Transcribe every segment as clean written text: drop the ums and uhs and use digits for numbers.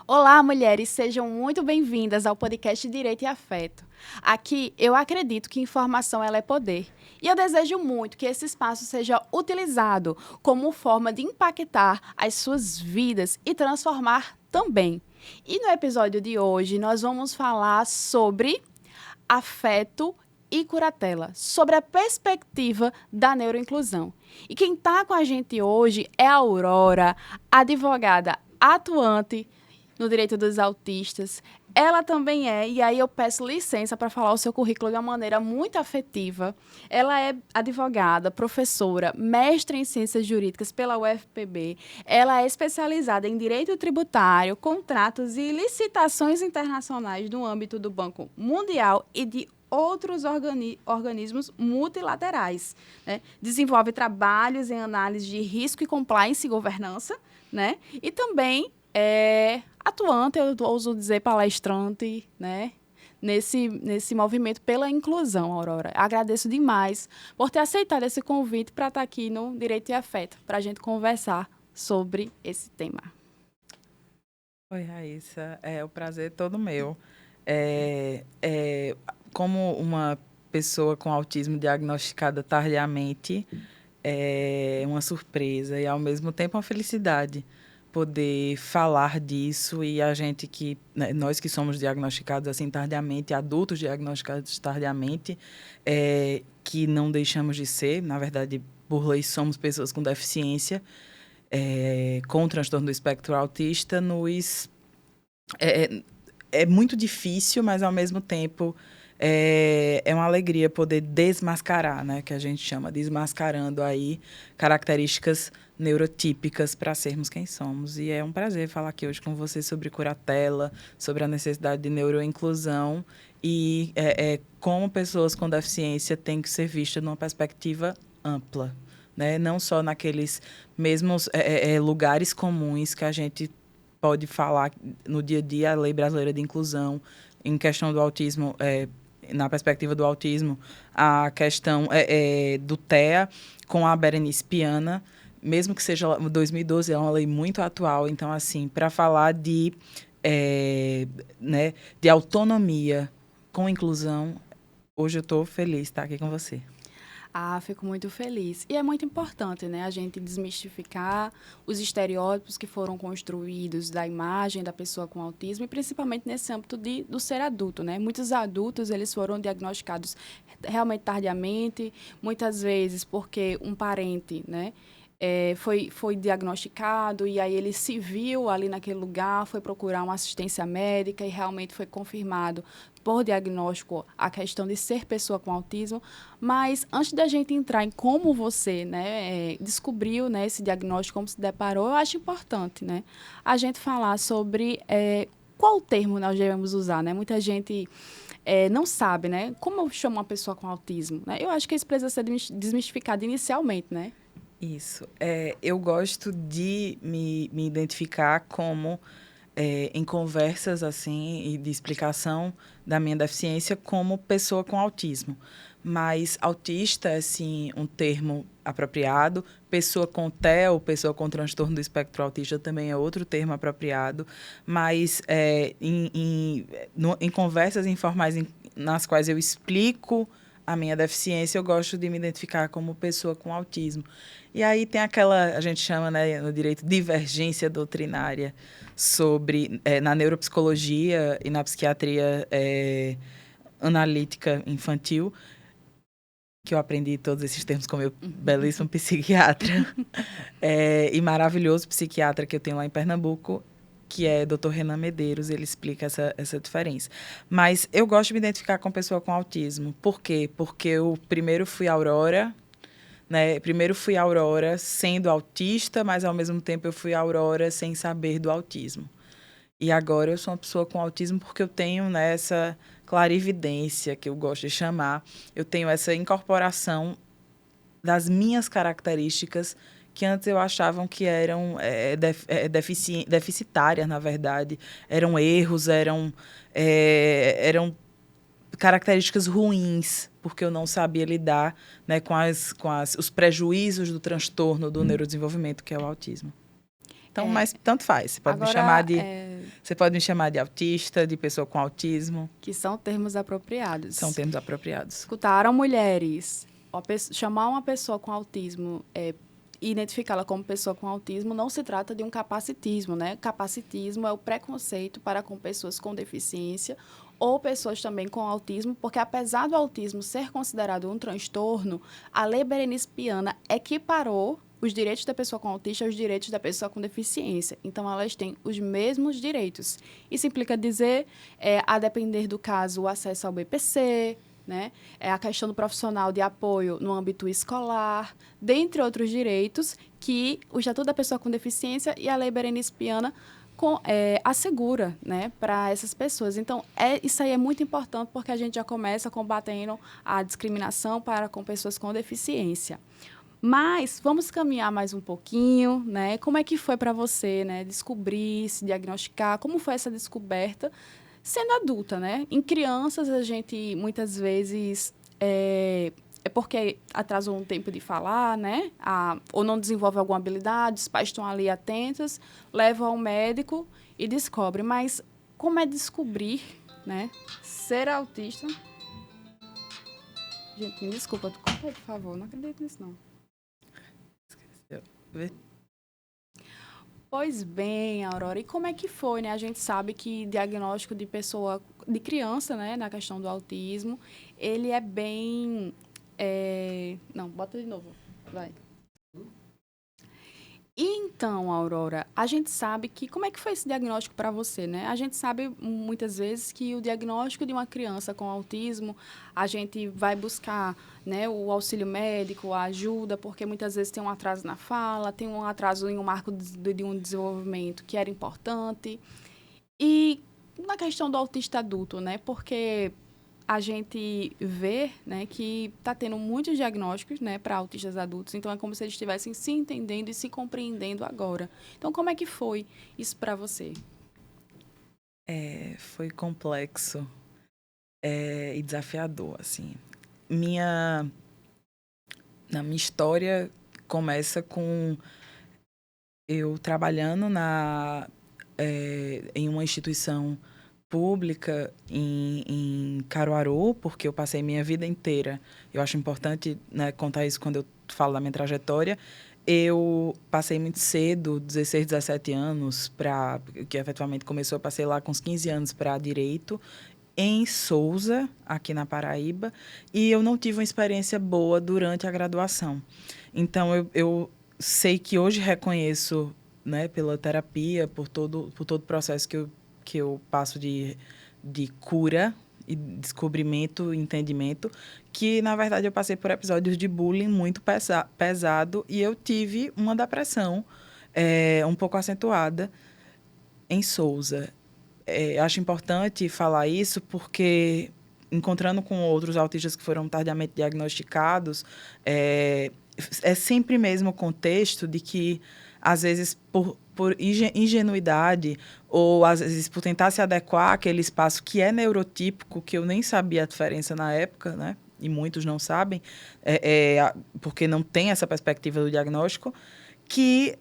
Olá, mulheres, sejam muito bem-vindas ao podcast Direito e Afeto. Aqui eu acredito que informação ela é poder. E eu desejo muito que esse espaço seja utilizado como forma de impactar as suas vidas e transformar também. E no episódio de hoje nós vamos falar sobre afeto e curatela, sobre a perspectiva da neuroinclusão. E quem está com a gente hoje é a Aurora, advogada atuante no direito dos autistas. Ela também é, e aí eu peço licença para falar o seu currículo de uma maneira muito afetiva. Ela é advogada, professora, mestre em ciências jurídicas pela UFPB. Ela é especializada em direito tributário, contratos e licitações internacionais no âmbito do Banco Mundial e de outros organismos multilaterais. Né? Desenvolve trabalhos em análise de risco e compliance e governança, né? E também atuante, eu ouso dizer palestrante, né? Nesse movimento pela inclusão, Aurora. Agradeço demais por ter aceitado esse convite para estar aqui no Direito e Afeto, para a gente conversar sobre esse tema. Oi, Raíssa. O prazer é todo meu. Como uma pessoa com autismo diagnosticada tardiamente, é uma surpresa e, ao mesmo tempo, uma felicidade poder falar disso e a gente que, né, nós que somos diagnosticados assim tardiamente, adultos diagnosticados tardiamente, que não deixamos de ser, na verdade, por lei somos pessoas com deficiência, com transtorno do espectro autista, é, é muito difícil, mas ao mesmo tempo é uma alegria poder desmascarar, né? Que a gente chama, desmascarando aí características neurotípicas para sermos quem somos. E é um prazer falar aqui hoje com você sobre curatela, sobre a necessidade de neuroinclusão e como pessoas com deficiência têm que ser vistas numa perspectiva ampla. Né? Não só naqueles mesmos lugares comuns que a gente pode falar no dia a dia, a Lei Brasileira de Inclusão, em questão do autismo, na perspectiva do autismo, a questão do TEA com a Berenice Piana, mesmo que seja 2012, é uma lei muito atual. Então, assim, para falar né, de autonomia com inclusão, hoje eu estou feliz de estar aqui com você. Fico muito feliz. E é muito importante, né, a gente desmistificar os estereótipos que foram construídos da imagem da pessoa com autismo, e principalmente nesse âmbito do ser adulto, né? Muitos adultos, eles foram diagnosticados realmente tardiamente, muitas vezes porque um parente, né, foi diagnosticado e aí ele se viu ali naquele lugar, foi procurar uma assistência médica e realmente foi confirmado por diagnóstico a questão de ser pessoa com autismo. Mas antes da gente entrar em como você, né, descobriu, né, esse diagnóstico, como se deparou, eu acho importante, né, a gente falar sobre qual termo nós devemos usar, né? Muita gente não sabe, né, como eu chamo uma pessoa com autismo, né? Eu acho que isso precisa ser desmistificado inicialmente, né? Isso. Eu gosto de me identificar como, em conversas assim e de explicação da minha deficiência, como pessoa com autismo. Mas autista é, sim, um termo apropriado. Pessoa com TEA, pessoa com transtorno do espectro autista, também é outro termo apropriado. Mas em conversas informais nas quais eu explico a minha deficiência, eu gosto de me identificar como pessoa com autismo. E aí tem aquela, a gente chama, né, no direito, divergência doutrinária sobre, na neuropsicologia e na psiquiatria analítica infantil, que eu aprendi todos esses termos com meu belíssimo psiquiatra e maravilhoso psiquiatra que eu tenho lá em Pernambuco, que é Dr. Renan Medeiros. Ele explica essa diferença. Mas eu gosto de me identificar com pessoa com autismo. Por quê? Porque eu primeiro fui Aurora, né? Primeiro fui Aurora sendo autista, mas ao mesmo tempo eu fui Aurora sem saber do autismo. E agora eu sou uma pessoa com autismo porque eu tenho, né, essa clarividência, que eu gosto de chamar. Eu tenho essa incorporação das minhas características que antes eu achavam que eram deficitárias, na verdade. Eram erros, eram características ruins, porque eu não sabia lidar, né, com os prejuízos do transtorno do neurodesenvolvimento, que é o autismo. Então, mas tanto faz. Você pode me chamar Agora, de... Você pode me chamar de autista, de pessoa com autismo. Que são termos apropriados. São termos apropriados. Escutaram, mulheres? Chamar uma pessoa com autismo e identificá-la como pessoa com autismo não se trata de um capacitismo, né? Capacitismo é o preconceito para com pessoas com deficiência ou pessoas também com autismo, porque apesar do autismo ser considerado um transtorno, a Lei Berenice Piana equiparou os direitos da pessoa com autismo aos direitos da pessoa com deficiência. Então, elas têm os mesmos direitos. Isso implica dizer, a depender do caso, o acesso ao BPC, né? A questão do profissional de apoio no âmbito escolar, dentre outros direitos que o Estatuto da Pessoa com Deficiência e a Lei Berenice Piana assegura, né, para essas pessoas. Então, isso aí é muito importante porque a gente já começa combatendo a discriminação para com pessoas com deficiência. Mas vamos caminhar mais um pouquinho, né? Como é que foi para você, né, descobrir, se diagnosticar? Como foi essa descoberta sendo adulta, né? Em crianças, a gente muitas vezes é porque atrasou um tempo de falar, né? Ou não desenvolve alguma habilidade, os pais estão ali atentos, levam ao médico e descobre. Mas como é descobrir, né? Ser autista... Gente, me desculpa, por favor, não acredito nisso, não. Pois bem, Aurora, e como é que foi, né? A gente sabe que diagnóstico de pessoa, de criança, né, na questão do autismo, ele é bem... Não, bota de novo, vai. Então, Aurora, a gente sabe que... Como é que foi esse diagnóstico para você, né? A gente sabe, muitas vezes, que o diagnóstico de uma criança com autismo, a gente vai buscar, né, o auxílio médico, a ajuda, porque muitas vezes tem um atraso na fala, tem um atraso em um marco de um desenvolvimento que era importante. E na questão do autista adulto, né? Porque a gente vê, né, que está tendo muitos diagnósticos, né, para autistas adultos. Então, é como se eles estivessem se entendendo e se compreendendo agora. Então, como é que foi isso para você? Foi complexo e desafiador, assim. Na minha história começa com eu trabalhando em uma instituição pública em Caruaru, porque eu passei minha vida inteira. Eu acho importante, né, contar isso quando eu falo da minha trajetória. Eu passei muito cedo, 16, 17 anos, que efetivamente começou, eu passei lá com uns 15 anos para Direito, em Sousa, aqui na Paraíba, e eu não tive uma experiência boa durante a graduação. Então, eu sei que hoje reconheço, né, pela terapia, por todo o processo que eu passo de cura e descobrimento, entendimento, que, na verdade, eu passei por episódios de bullying muito pesado e eu tive uma depressão um pouco acentuada em Sousa. Acho importante falar isso porque, encontrando com outros autistas que foram tardiamente diagnosticados, é sempre mesmo o contexto de que, às vezes, por ingenuidade ou, às vezes, por tentar se adequar àquele espaço que é neurotípico, que eu nem sabia a diferença na época, né? E muitos não sabem, porque não tem essa perspectiva do diagnóstico, que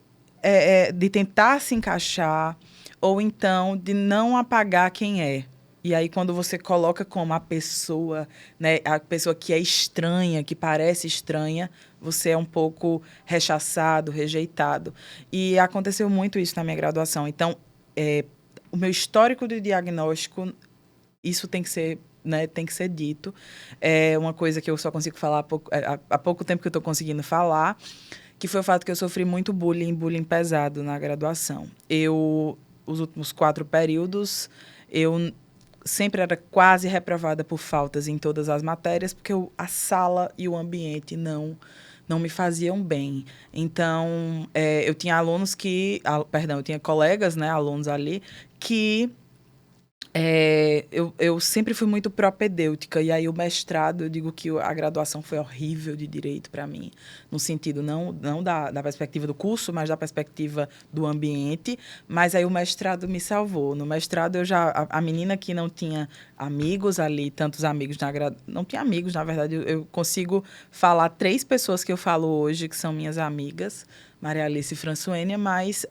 de tentar se encaixar ou então de não apagar quem é. E aí, quando você coloca como a pessoa, né, a pessoa que é estranha, que parece estranha, você é um pouco rechaçado, rejeitado. E aconteceu muito isso na minha graduação. Então, o meu histórico de diagnóstico, isso tem que ser, né, tem que ser dito. É uma coisa que eu só consigo falar há pouco tempo que eu estou conseguindo falar, que foi o fato que eu sofri muito bullying pesado na graduação. Os últimos 4 períodos, eu sempre era quase reprovada por faltas em todas as matérias, porque a sala e o ambiente não me faziam bem. Então, eu tinha eu tinha colegas, né, alunos ali, que eu sempre fui muito propedêutica, e aí o mestrado, eu digo que a graduação foi horrível de direito para mim, no sentido não da perspectiva do curso, mas da perspectiva do ambiente, mas aí o mestrado me salvou. No mestrado, a menina que não tinha amigos ali, tantos amigos não tinha amigos, na verdade, eu consigo falar 3 pessoas que eu falo hoje, que são minhas amigas, Maria Alice e Françoênia, mas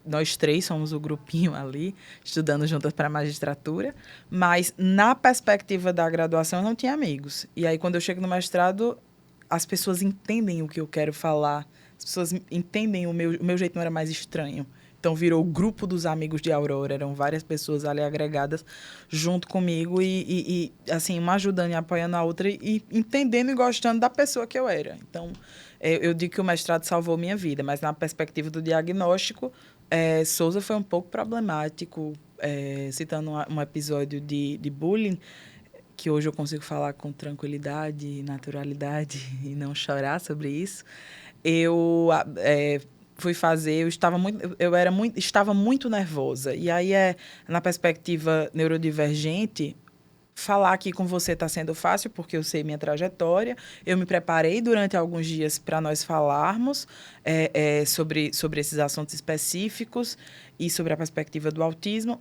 nós três somos o grupinho ali, estudando juntas para a magistratura, mas na perspectiva da graduação eu não tinha amigos. E aí, quando eu chego no mestrado, as pessoas entendem o que eu quero falar, as pessoas entendem o meu jeito não era mais estranho. Então, virou o grupo dos amigos de Aurora. Eram várias pessoas ali agregadas junto comigo e assim, uma ajudando e apoiando a outra e entendendo e gostando da pessoa que eu era. Então, eu digo que o mestrado salvou minha vida, mas na perspectiva do diagnóstico, Souza foi um pouco problemático. Citando um episódio de bullying, que hoje eu consigo falar com tranquilidade e naturalidade e não chorar sobre isso, eu fui fazer, estava muito nervosa. E aí, na perspectiva neurodivergente, falar aqui com você está sendo fácil, porque eu sei minha trajetória. Eu me preparei durante alguns dias para nós falarmos sobre esses assuntos específicos e sobre a perspectiva do autismo.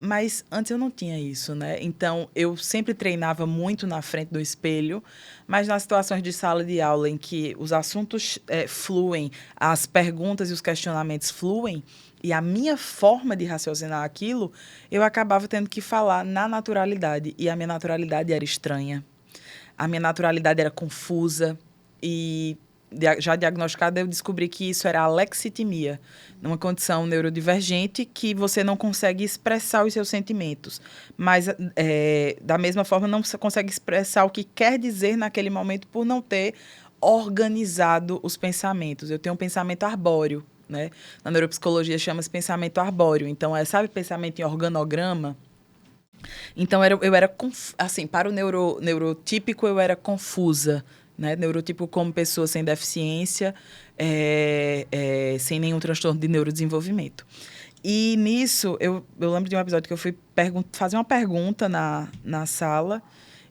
Mas antes eu não tinha isso, né? Então, eu sempre treinava muito na frente do espelho, mas nas situações de sala de aula em que os assuntos fluem, as perguntas e os questionamentos fluem, e a minha forma de raciocinar aquilo, eu acabava tendo que falar na naturalidade. E a minha naturalidade era estranha. A minha naturalidade era confusa. E já diagnosticada, eu descobri que isso era alexitimia, uma condição neurodivergente que você não consegue expressar os seus sentimentos, mas, da mesma forma, não consegue expressar o que quer dizer naquele momento por não ter organizado os pensamentos. Eu tenho um pensamento arbóreo, né? Na neuropsicologia chama-se pensamento arbóreo. Então, sabe pensamento em organograma? Então, eu era assim, para o neurotípico, eu era confusa, né? Neurotípico como pessoa sem deficiência, sem nenhum transtorno de neurodesenvolvimento. E nisso, eu lembro de um episódio que eu fui fazer uma pergunta na sala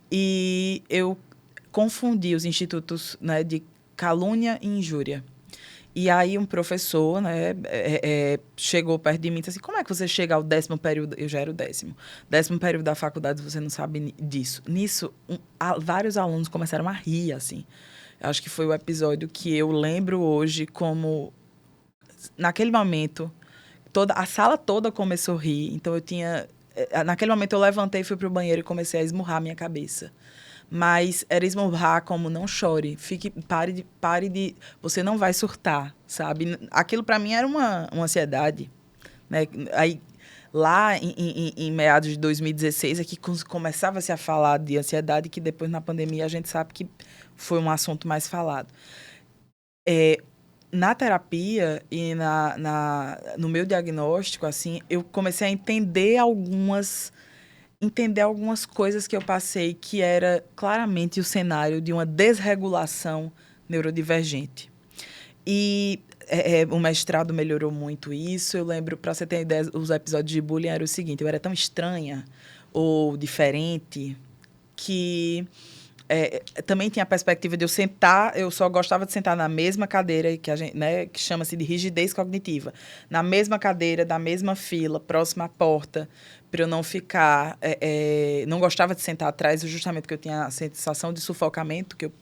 e eu confundi os institutos, né, de calúnia e injúria. E aí um professor, né, chegou perto de mim e disse assim, como é que você chega ao 10º período? Eu já era o 10º período da faculdade, você não sabe disso. Nisso, vários alunos começaram a rir, assim. Acho que foi o episódio que eu lembro hoje como, naquele momento, a sala toda começou a rir. Então, naquele momento, eu levantei, fui para o banheiro e comecei a esmurrar a minha cabeça. Mas era esmurrar como não chore, pare de, você não vai surtar, sabe? Aquilo para mim era uma ansiedade, né? Aí lá em meados de 2016 é que começava-se a falar de ansiedade, que depois na pandemia a gente sabe que foi um assunto mais falado. Na terapia e no meu diagnóstico, assim, eu comecei a entender algumas coisas que eu passei que era claramente o cenário de uma desregulação neurodivergente. E o mestrado melhorou muito isso. Eu lembro, para você ter ideia, os episódios de bullying eram o seguinte, eu era tão estranha ou diferente que também tinha a perspectiva de eu sentar, eu só gostava de sentar na mesma cadeira, que a gente, né, que chama-se de rigidez cognitiva, na mesma cadeira, da mesma fila, próxima à porta, para eu não ficar... não gostava de sentar atrás, justamente porque eu tinha a sensação de sufocamento, que eu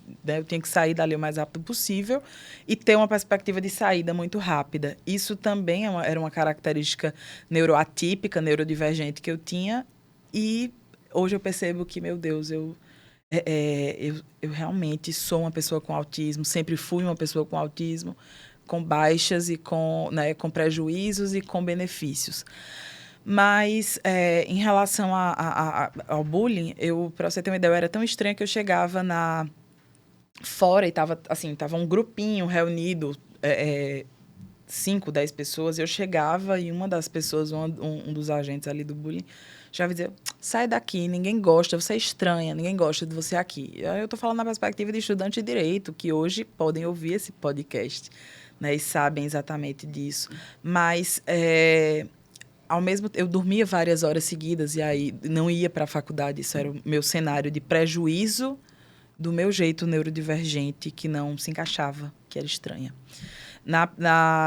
tinha que sair dali o mais rápido possível e ter uma perspectiva de saída muito rápida. Isso também era uma característica neuroatípica, neurodivergente que eu tinha e hoje eu percebo que, meu Deus, eu realmente sou uma pessoa com autismo, sempre fui uma pessoa com autismo, com baixas e com prejuízos e com benefícios. Mas, em relação ao bullying, para você ter uma ideia, eu era tão estranha que eu chegava fora e tava um grupinho reunido, 5, 10 pessoas, eu chegava e uma das pessoas, um dos agentes ali do bullying, já dizia, sai daqui, ninguém gosta, você é estranha, ninguém gosta de você aqui. Eu estou falando na perspectiva de estudante de direito, que hoje podem ouvir esse podcast, né, e sabem exatamente disso. Mas, ao mesmo tempo, eu dormia várias horas seguidas e aí não ia para a faculdade, isso era o meu cenário de prejuízo do meu jeito neurodivergente, que não se encaixava, que era estranha.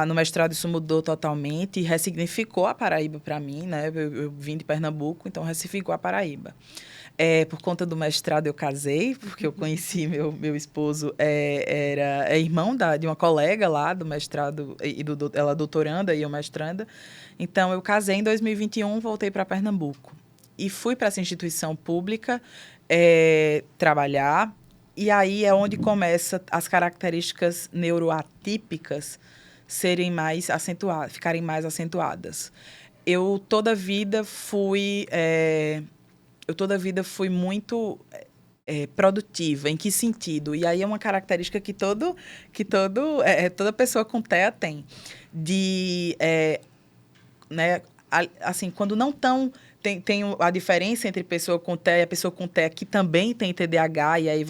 No mestrado isso mudou totalmente e ressignificou a Paraíba para mim, né? Eu vim de Pernambuco, então ressignificou a Paraíba. Por conta do mestrado eu casei, porque eu conheci meu esposo, é irmão de uma colega lá do mestrado, ela doutoranda e eu mestranda. Então, eu casei em 2021, voltei para Pernambuco. E fui para essa instituição pública trabalhar, e aí é onde começa as características neuroatípicas serem mais acentuadas, ficarem mais acentuadas. Eu toda a vida fui muito produtiva. Em que sentido? E aí é uma característica que toda pessoa com TEA tem. Né, assim, quando não tão... Tem a diferença entre pessoa com TEA e a pessoa com TEA que também tem TDAH, e aí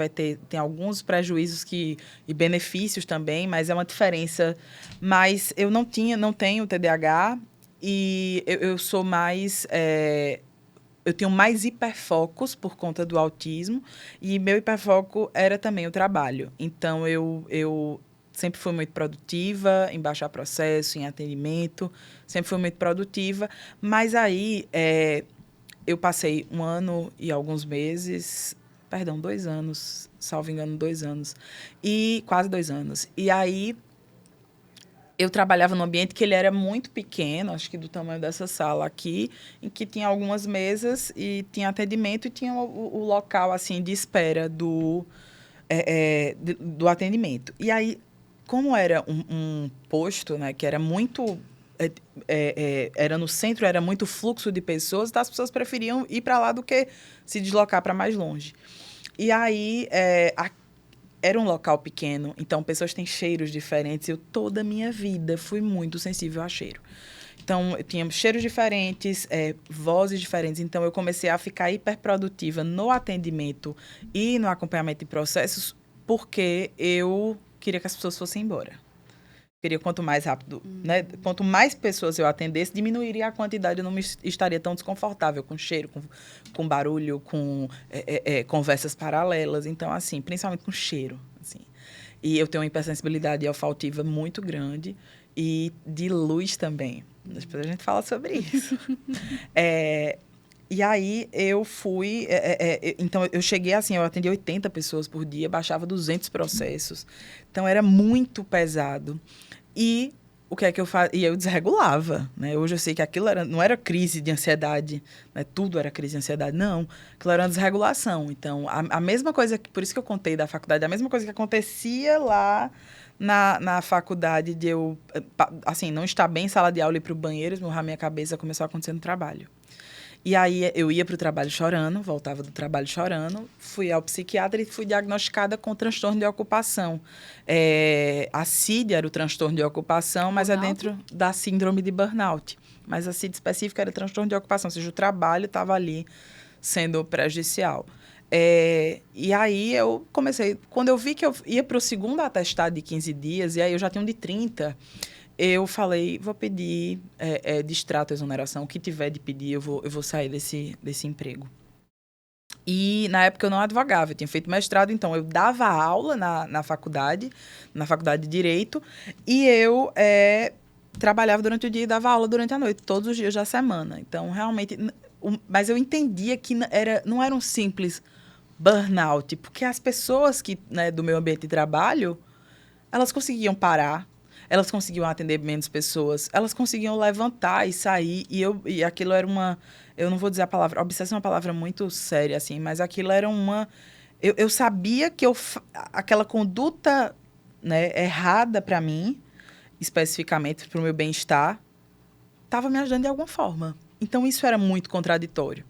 tem alguns prejuízos e benefícios também, mas é uma diferença. Mas eu não tenho TDAH e eu sou mais... eu tenho mais hiperfocos por conta do autismo, e meu hiperfoco era também o trabalho. Então, eu sempre fui muito produtiva em baixar processo, em atendimento, sempre fui muito produtiva. Mas aí, eu passei 1 ano e alguns meses, perdão, 2 anos, salvo engano, 2 anos, e quase 2 anos. E aí, eu trabalhava num ambiente que ele era muito pequeno, acho que do tamanho dessa sala aqui, em que tinha algumas mesas e tinha atendimento e tinha o local assim de espera do atendimento. E aí, como era um posto, né, que era muito era no centro, era muito fluxo de pessoas, então as pessoas preferiam ir para lá do que se deslocar para mais longe. E aí, era um local pequeno, então pessoas têm cheiros diferentes. Eu, toda a minha vida, fui muito sensível a cheiro. Então, eu tinha cheiros diferentes, vozes diferentes. Então, eu comecei a ficar hiperprodutiva no atendimento e no acompanhamento de processos, porque eu queria que as pessoas fossem embora. Queria quanto mais rápido, né? Quanto mais pessoas eu atendesse, diminuiria a quantidade, eu não estaria tão desconfortável com cheiro, com barulho, com conversas paralelas. Então, assim, principalmente com cheiro, assim. E eu tenho uma hipersensibilidade olfativa muito grande e de luz também. Depois a gente fala sobre isso. E aí, eu fui... então, eu cheguei assim, eu atendi 80 pessoas por dia, baixava 200 processos. Então, era muito pesado. E o que é que eu fazia? E eu desregulava, né? Hoje eu sei que aquilo não era crise de ansiedade, né? Tudo era crise de ansiedade, não. Aquilo era uma desregulação. Então, a mesma coisa, por isso que eu contei da faculdade, a mesma coisa que acontecia lá na faculdade de eu, assim, não estar bem em sala de aula e ir para o banheiro, esmurrar minha cabeça, começou a acontecer no trabalho. E aí eu ia para o trabalho chorando, voltava do trabalho chorando, fui ao psiquiatra e fui diagnosticada com transtorno de ocupação. A CID era o transtorno de ocupação, mas Burnout? é dentro da síndrome de burnout. Mas a CID específica era transtorno de ocupação, ou seja, o trabalho estava ali sendo prejudicial. E aí eu comecei, quando eu vi que eu ia para o segundo atestado de 15 dias, e aí eu já tinha um de 30, eu falei, vou pedir distrato, exoneração, o que tiver de pedir, eu vou sair desse emprego. E, na época, eu não advogava, eu tinha feito mestrado, então eu dava aula na faculdade de Direito, e eu trabalhava durante o dia e dava aula durante a noite, todos os dias da semana. Então, realmente... Mas eu entendia que não era um simples burnout, porque as pessoas né, do meu ambiente de trabalho, elas conseguiam parar, elas conseguiam atender menos pessoas, elas conseguiam levantar e sair, e aquilo era uma... Eu não vou dizer a palavra... Obsessão é uma palavra muito séria, assim, mas aquilo era uma... Eu sabia que aquela conduta, né, errada para mim, especificamente para o meu bem-estar, estava me ajudando de alguma forma. Então, isso era muito contraditório.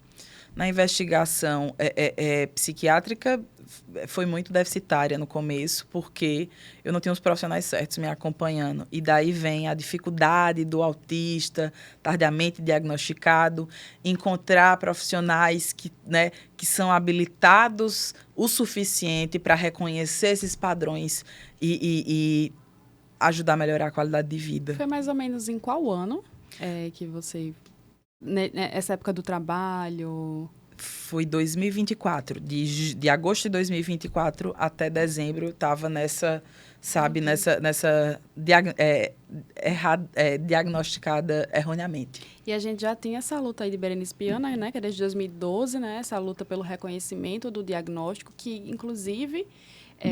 Na investigação psiquiátrica, foi muito deficitária no começo, porque eu não tinha os profissionais certos me acompanhando. E daí vem a dificuldade do autista, tardiamente diagnosticado, encontrar profissionais que são habilitados o suficiente para reconhecer esses padrões e ajudar a melhorar a qualidade de vida. Foi mais ou menos em qual ano que você... Essa época do trabalho... Foi 2024. De agosto de 2024 até dezembro, eu estava sabe? Diagnosticada erroneamente. E a gente já tinha essa luta aí de Berenice Piana, né, que é desde 2012, né, essa luta pelo reconhecimento do diagnóstico, que, inclusive,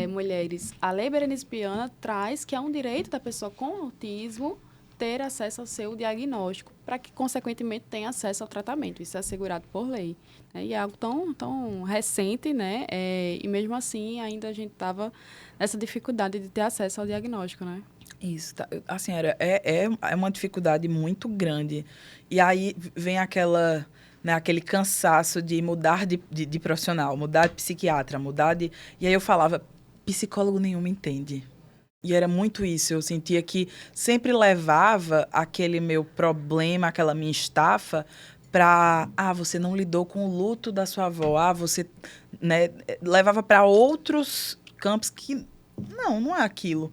mulheres, a Lei Berenice Piana traz que é um direito da pessoa com autismo ter acesso ao seu diagnóstico, para que, consequentemente, tenha acesso ao tratamento. Isso é assegurado por lei. Né? E é algo tão recente, né? E mesmo assim, ainda a gente estava nessa dificuldade de ter acesso ao diagnóstico, né? Isso, assim, é uma dificuldade muito grande. E aí vem aquele cansaço de mudar de profissional, mudar de psiquiatra, E aí eu falava, psicólogo nenhum me entende. E era muito isso, eu sentia que sempre levava aquele meu problema, aquela minha estafa, para, você não lidou com o luto da sua avó, você, né, levava para outros campos que, não é aquilo.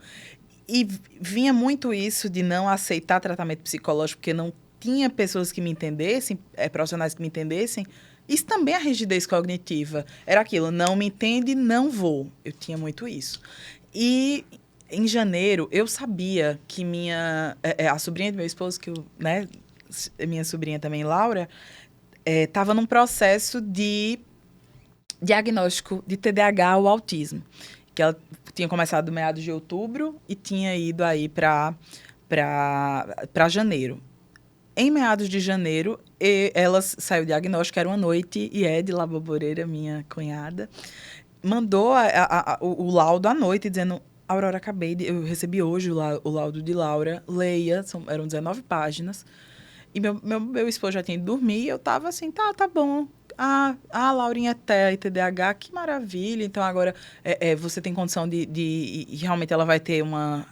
E vinha muito isso de não aceitar tratamento psicológico, porque não tinha pessoas que me entendessem, profissionais que me entendessem. Isso também é a rigidez cognitiva. Era aquilo, não me entende, não vou. Eu tinha muito isso. E em janeiro, eu sabia que a sobrinha do meu esposo, minha sobrinha também, Laura, estava num processo de diagnóstico de TDAH ou autismo. Que ela tinha começado no meados de outubro e tinha ido aí para janeiro. Em meados de janeiro, ela saiu o diagnóstico, era uma noite, e Ed Laboboreira, minha cunhada, mandou o laudo à noite, dizendo: Aurora, eu recebi hoje o laudo de Laura, leia, eram 19 páginas. E meu esposo já tinha ido dormir, e eu tava assim, tá bom. A Laurinha é TEA e TDAH, que maravilha. Então, agora você tem condição de realmente ela vai ter uma...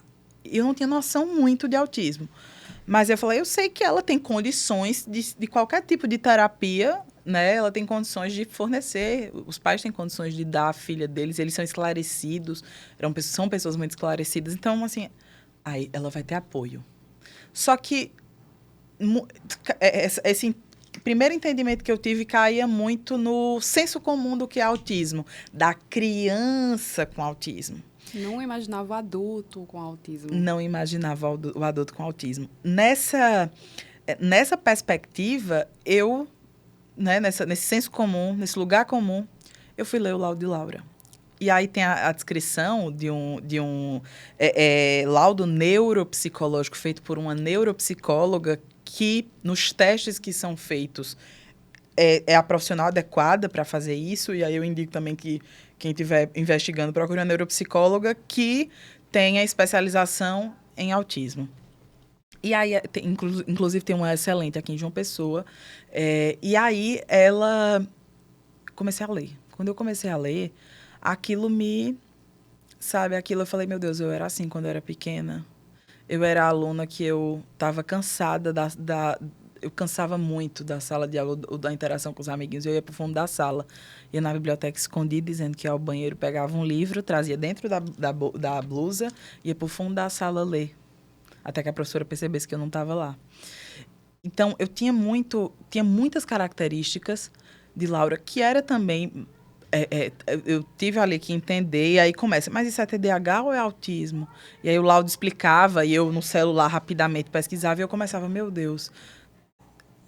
Eu não tinha noção muito de autismo. Mas eu falei, eu sei que ela tem condições de qualquer tipo de terapia, né? Ela tem condições de fornecer, os pais têm condições de dar à filha deles, eles são esclarecidos, são pessoas muito esclarecidas. Então, assim, aí ela vai ter apoio. Só que esse primeiro entendimento que eu tive caía muito no senso comum do que é autismo, da criança com autismo. Não imaginava o adulto com autismo. Não imaginava o adulto com autismo. Nessa perspectiva, eu, né, nesse senso comum, nesse lugar comum, eu fui ler o laudo de Laura. E aí tem a descrição de um laudo neuropsicológico feito por uma neuropsicóloga que, nos testes que são feitos, é a profissional adequada para fazer isso. E aí eu indico também que quem estiver investigando procure uma neuropsicóloga que tenha especialização em autismo. E aí, inclusive, tem uma excelente aqui em João Pessoa. E aí, comecei a ler. Quando eu comecei a ler, aquilo eu falei, meu Deus, eu era assim quando eu era pequena. Eu era aluna que eu estava cansada eu cansava muito da sala de aula, da interação com os amiguinhos. Eu ia para o fundo da sala, ia na biblioteca escondida, dizendo que ia ao banheiro, pegava um livro, trazia dentro da blusa, ia para o fundo da sala ler, até que a professora percebesse que eu não estava lá. Então, eu tinha muitas características de Laura, que era também... eu tive ali que entender, e aí começa, mas isso é TDAH ou é autismo? E aí o laudo explicava, e eu no celular rapidamente pesquisava, e eu começava, meu Deus,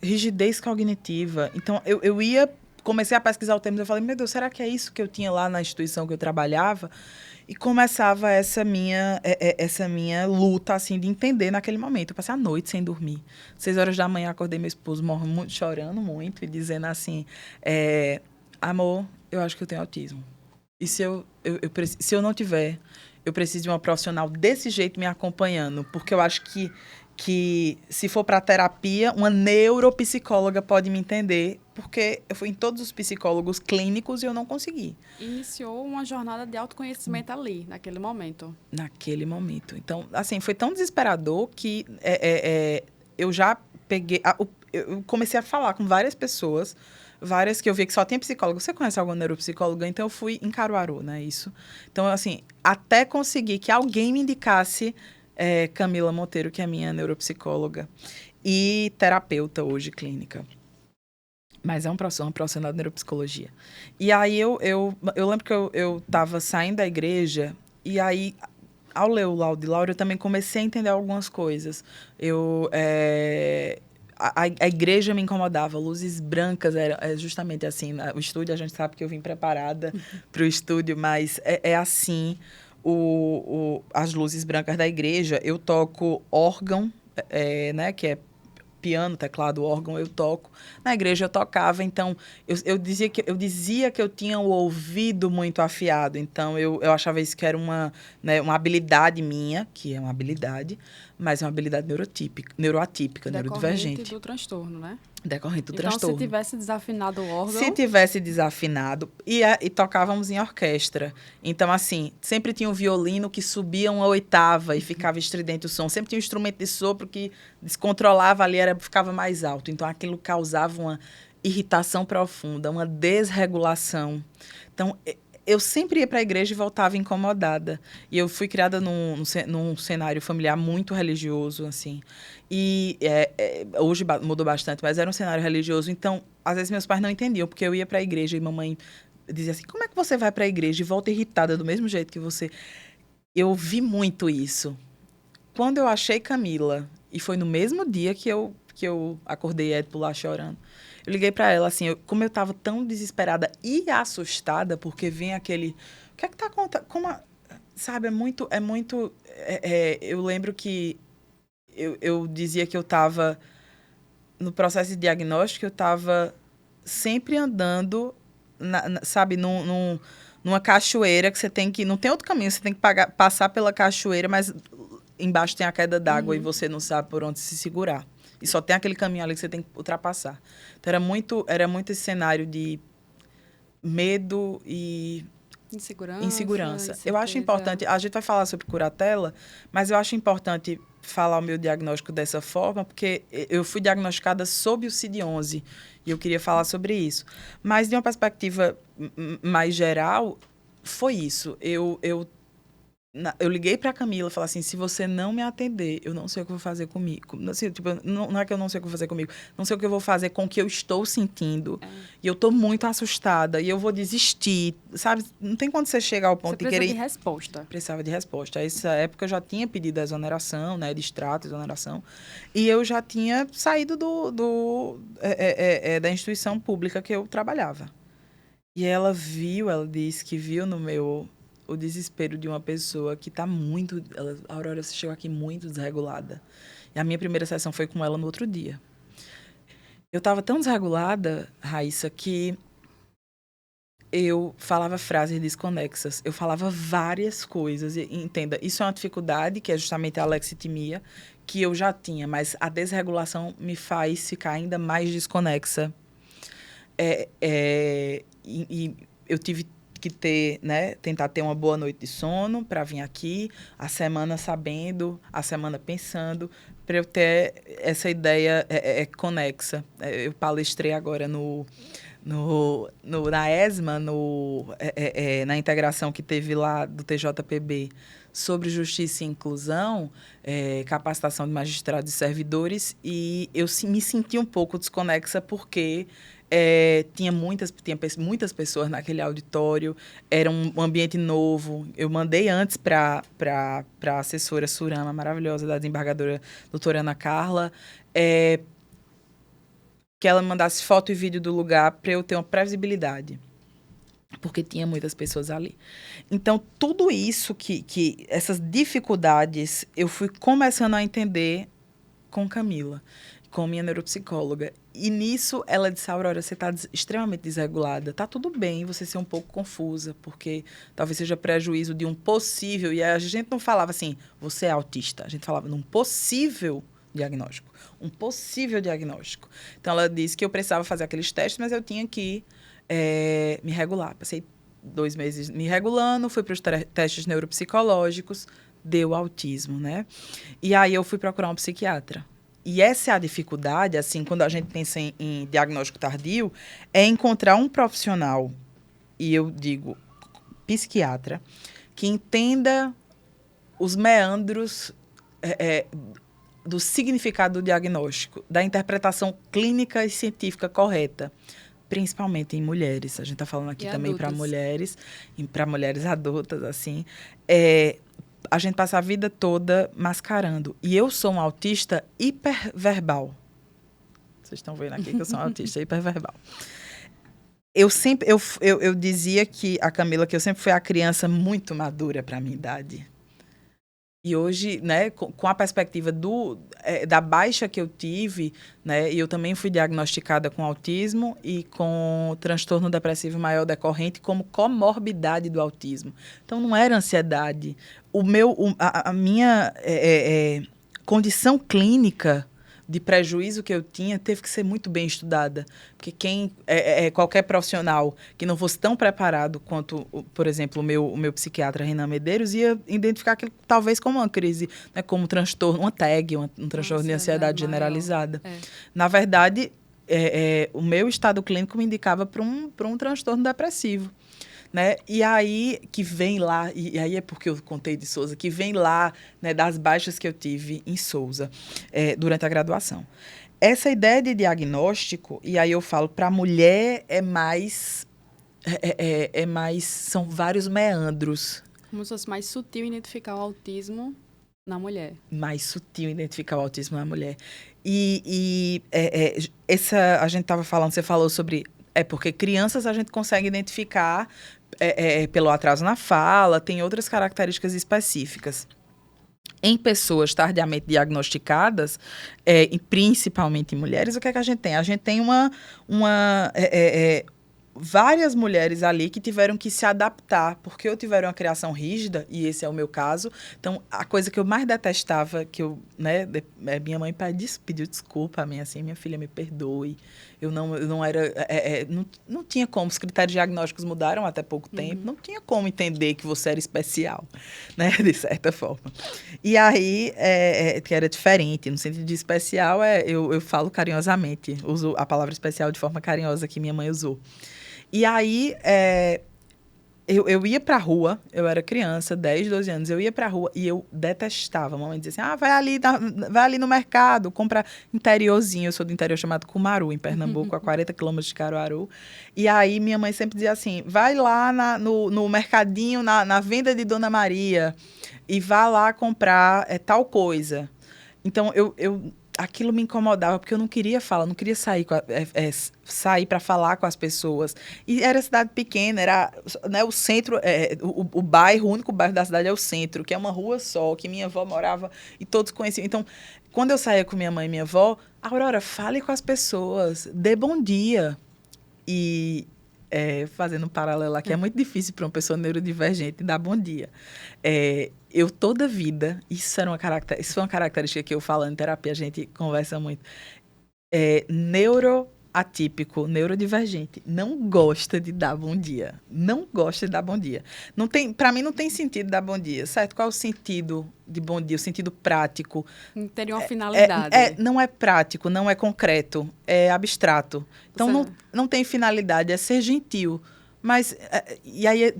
rigidez cognitiva. Então, comecei a pesquisar o termo, eu falei, meu Deus, será que é isso que eu tinha lá na instituição que eu trabalhava? E começava essa minha luta, assim, de entender naquele momento. Eu passei a noite sem dormir. 6 horas da manhã, acordei meu esposo chorando muito, e dizendo assim, amor, eu acho que eu tenho autismo. E se eu não tiver, eu preciso de uma profissional desse jeito me acompanhando, porque eu acho que se for para terapia, uma neuropsicóloga pode me entender, porque eu fui em todos os psicólogos clínicos e eu não consegui. Iniciou uma jornada de autoconhecimento ali, naquele momento. Naquele momento. Então, assim, foi tão desesperador que eu já peguei... eu comecei a falar com várias pessoas, várias que eu vi que só tinha psicólogo. Você conhece alguma neuropsicóloga? Então, eu fui em Caruaru, né? Isso. Então, assim, até conseguir que alguém me indicasse Camila Monteiro, que é minha neuropsicóloga e terapeuta hoje clínica. Mas é uma profissional de neuropsicologia. E aí, eu lembro que eu estava saindo da igreja, e aí ao ler o laudo de Laura, eu também comecei a entender algumas coisas. A igreja me incomodava, luzes brancas, era justamente assim. O estúdio, a gente sabe que eu vim preparada para o estúdio, mas é assim, as luzes brancas da igreja. Eu toco órgão, né, que é piano, teclado, órgão, eu toco. Na igreja eu tocava, então eu dizia que eu tinha o ouvido muito afiado, então eu achava isso que era uma habilidade minha, que é uma habilidade, mas é uma habilidade neuroatípica, neurodivergente. Do transtorno, né? Decorrente do então, transtorno. Se tivesse desafinado o órgão... Se tivesse desafinado, e tocávamos em orquestra. Então, assim, sempre tinha um violino que subia uma oitava e ficava estridente o som. Sempre tinha um instrumento de sopro que descontrolava ali, ficava mais alto. Então, aquilo causava uma irritação profunda, uma desregulação. Então, eu sempre ia para a igreja e voltava incomodada. E eu fui criada num cenário familiar muito religioso, assim. E hoje mudou bastante, mas era um cenário religioso. Então, às vezes, meus pais não entendiam, porque eu ia para a igreja e mamãe dizia assim, como é que você vai para a igreja e volta irritada do mesmo jeito que você... Eu vi muito isso. Quando eu achei Camila, e foi no mesmo dia que eu acordei Édipo lá chorando, eu liguei para ela, assim, como eu estava tão desesperada e assustada, porque vem aquele... O que é que tá acontecendo? Sabe, eu lembro que eu dizia que eu estava... No processo de diagnóstico, eu estava sempre andando, sabe, numa cachoeira que você tem que... Não tem outro caminho, você tem que passar pela cachoeira, mas embaixo tem a queda d'água e você não sabe por onde se segurar. E só tem aquele caminho ali que você tem que ultrapassar. Então, era muito esse cenário de medo e insegurança. Eu acho importante... A gente vai falar sobre curatela, mas eu acho importante falar o meu diagnóstico dessa forma, porque eu fui diagnosticada sob o CID-11 e eu queria falar sobre isso. Mas, de uma perspectiva mais geral, foi isso. Eu liguei para a Camila e falei assim, se você não me atender, eu não sei o que eu vou fazer comigo. Assim, tipo, não é que eu não sei o que eu vou fazer comigo, não sei o que eu vou fazer com o que eu estou sentindo. E eu estou muito assustada e eu vou desistir, sabe? Não tem quando você chega ao ponto de querer... de resposta. Precisava de resposta. Nessa época eu já tinha pedido a exoneração, né, de extrato, exoneração, e eu já tinha saído da instituição pública que eu trabalhava. E ela disse que viu no meu... o desespero de uma pessoa que está muito... A Aurora chegou aqui muito desregulada. E a minha primeira sessão foi com ela no outro dia. Eu estava tão desregulada, Raíssa, que eu falava frases desconexas. Eu falava várias coisas. E, entenda, isso é uma dificuldade, que é justamente a alexitimia, que eu já tinha, mas a desregulação me faz ficar ainda mais desconexa. E eu tive que tentar ter uma boa noite de sono para vir aqui, a semana sabendo, a semana pensando, para eu ter essa ideia conexa. Eu palestrei agora na ESMA, na integração que teve lá do TJPB sobre justiça e inclusão, capacitação de magistrados e servidores, e eu me senti um pouco desconexa porque tinha muitas pessoas naquele auditório, era um ambiente novo. Eu mandei antes para a assessora Surama, maravilhosa, da desembargadora doutora Ana Carla, que ela me mandasse foto e vídeo do lugar para eu ter uma previsibilidade, porque tinha muitas pessoas ali. Então, tudo isso, essas dificuldades, eu fui começando a entender com Camila, com minha neuropsicóloga. E nisso, ela disse, Aurora, você está extremamente desregulada. Está tudo bem você ser um pouco confusa, porque talvez seja prejuízo de um possível... E a gente não falava assim, você é autista. A gente falava num possível diagnóstico. Um possível diagnóstico. Então, ela disse que eu precisava fazer aqueles testes, mas eu tinha que me regular. Passei 2 meses me regulando, fui para os testes neuropsicológicos, deu autismo, né? E aí eu fui procurar um psiquiatra. E essa é a dificuldade, assim, quando a gente pensa em diagnóstico tardio, é encontrar um profissional, e eu digo psiquiatra, que entenda os meandros do significado do diagnóstico, da interpretação clínica e científica correta, principalmente em mulheres. A gente está falando aqui também para mulheres adultas, assim. a gente passa a vida toda mascarando. E eu sou um autista hiperverbal. Vocês estão vendo aqui que eu sou um autista hiperverbal. Eu dizia que a Camila, que eu sempre fui a criança muito madura para a minha idade. E hoje, né, com a perspectiva da baixa que eu tive, né, e eu também fui diagnosticada com autismo e com transtorno depressivo maior decorrente como comorbidade do autismo. Então, não era ansiedade. A minha condição clínica de prejuízo que eu tinha teve que ser muito bem estudada. Porque qualquer profissional que não fosse tão preparado quanto, por exemplo, o meu psiquiatra Renan Medeiros ia identificar aquilo talvez como uma crise, né, como um transtorno, uma TAG, um transtorno de ansiedade generalizada. Na verdade, o meu estado clínico me indicava para um transtorno depressivo. Né? E aí que vem lá, e aí é porque eu contei de Souza, que vem lá, né, das baixas que eu tive em Souza durante a graduação. Essa ideia de diagnóstico, e aí eu falo, para a mulher é mais, são vários meandros. Como se fosse mais sutil identificar o autismo na mulher. Mais sutil identificar o autismo na mulher. A gente estava falando, você falou sobre... porque crianças a gente consegue identificar pelo atraso na fala, tem outras características específicas. Em pessoas tardiamente diagnosticadas, e principalmente em mulheres, o que é que a gente tem? A gente tem várias mulheres ali que tiveram que se adaptar, porque ou tiveram uma criação rígida, e esse é o meu caso. Então, a coisa que eu mais detestava, minha mãe pediu desculpa a mim, assim, minha filha, me perdoe. Eu não era... não tinha como, os critérios diagnósticos mudaram até pouco tempo, não tinha como entender que você era especial, né, de certa forma. E aí, que era diferente, no sentido de especial, eu falo carinhosamente, uso a palavra especial de forma carinhosa que minha mãe usou. E aí, eu ia pra rua, eu era criança, 10, 12 anos, eu ia pra rua e eu detestava. A mamãe dizia assim, vai ali no mercado, compra interiorzinho. Eu sou do interior chamado Cumaru, em Pernambuco, a 40 quilômetros de Caruaru. E aí, minha mãe sempre dizia assim, vai lá no mercadinho, na venda de Dona Maria, e vá lá comprar tal coisa. Então, aquilo me incomodava, porque eu não queria falar, não queria sair para falar com as pessoas. E era cidade pequena, era, né, o centro, o único bairro da cidade é o centro, que é uma rua só, que minha avó morava e todos conheciam. Então, quando eu saía com minha mãe e minha avó, Aurora, fale com as pessoas, dê bom dia. E... fazendo um paralelo aqui, é muito difícil para uma pessoa neurodivergente dar bom dia. Eu toda vida, isso foi uma característica que eu falo em terapia, a gente conversa muito. Neuroatípico, neurodivergente, não gosta de dar bom dia. Não gosta de dar bom dia. Para mim não tem sentido dar bom dia, certo? Qual é o sentido de bom dia? O sentido prático? Não teria uma finalidade. Não é prático, não é concreto, é abstrato. Então, não tem finalidade, é ser gentil. Mas, e aí,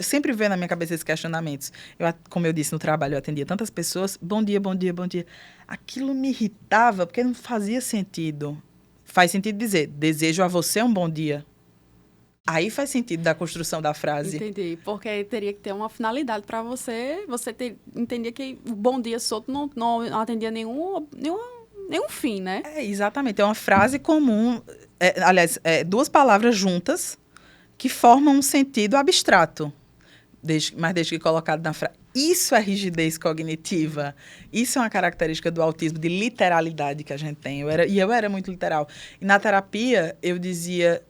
sempre veio na minha cabeça esses questionamentos. Como eu disse no trabalho, eu atendia tantas pessoas, bom dia, bom dia, bom dia. Aquilo me irritava, porque não fazia sentido. Faz sentido dizer, desejo a você um bom dia. Aí faz sentido da construção da frase. Entendi, porque teria que ter uma finalidade para você. Entendia que o bom dia solto não atendia nenhum fim, né? Exatamente, é uma frase comum. Aliás, duas palavras juntas que formam um sentido abstrato, mas desde que colocado na frase. Isso é rigidez cognitiva. Isso é uma característica do autismo, de literalidade que a gente tem. Eu era muito literal. E na terapia, eu dizia...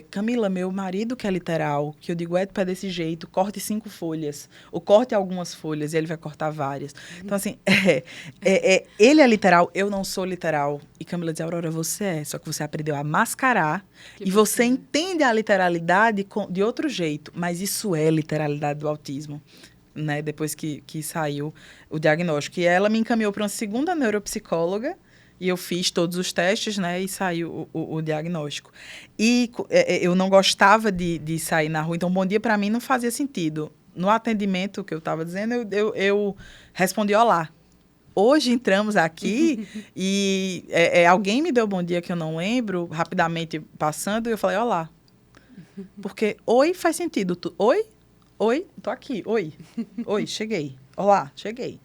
Camila, meu marido que é literal, que eu digo, é desse jeito, corte 5 folhas, ou corte algumas folhas, e ele vai cortar várias. Então, assim, ele é literal, eu não sou literal. E Camila diz, Aurora, você só que você aprendeu a mascarar, e você entende a literalidade de outro jeito, mas isso é literalidade do autismo, né? Depois que saiu o diagnóstico. E ela me encaminhou para uma segunda neuropsicóloga, e eu fiz todos os testes, né? E saiu o diagnóstico. E eu não gostava de sair na rua. Então, bom dia para mim não fazia sentido. No atendimento que eu estava dizendo, eu respondi olá. Hoje entramos aqui e alguém me deu bom dia que eu não lembro, rapidamente passando, e eu falei olá. Porque oi faz sentido. Oi? oi, tô aqui, oi, oi, cheguei, olá, cheguei.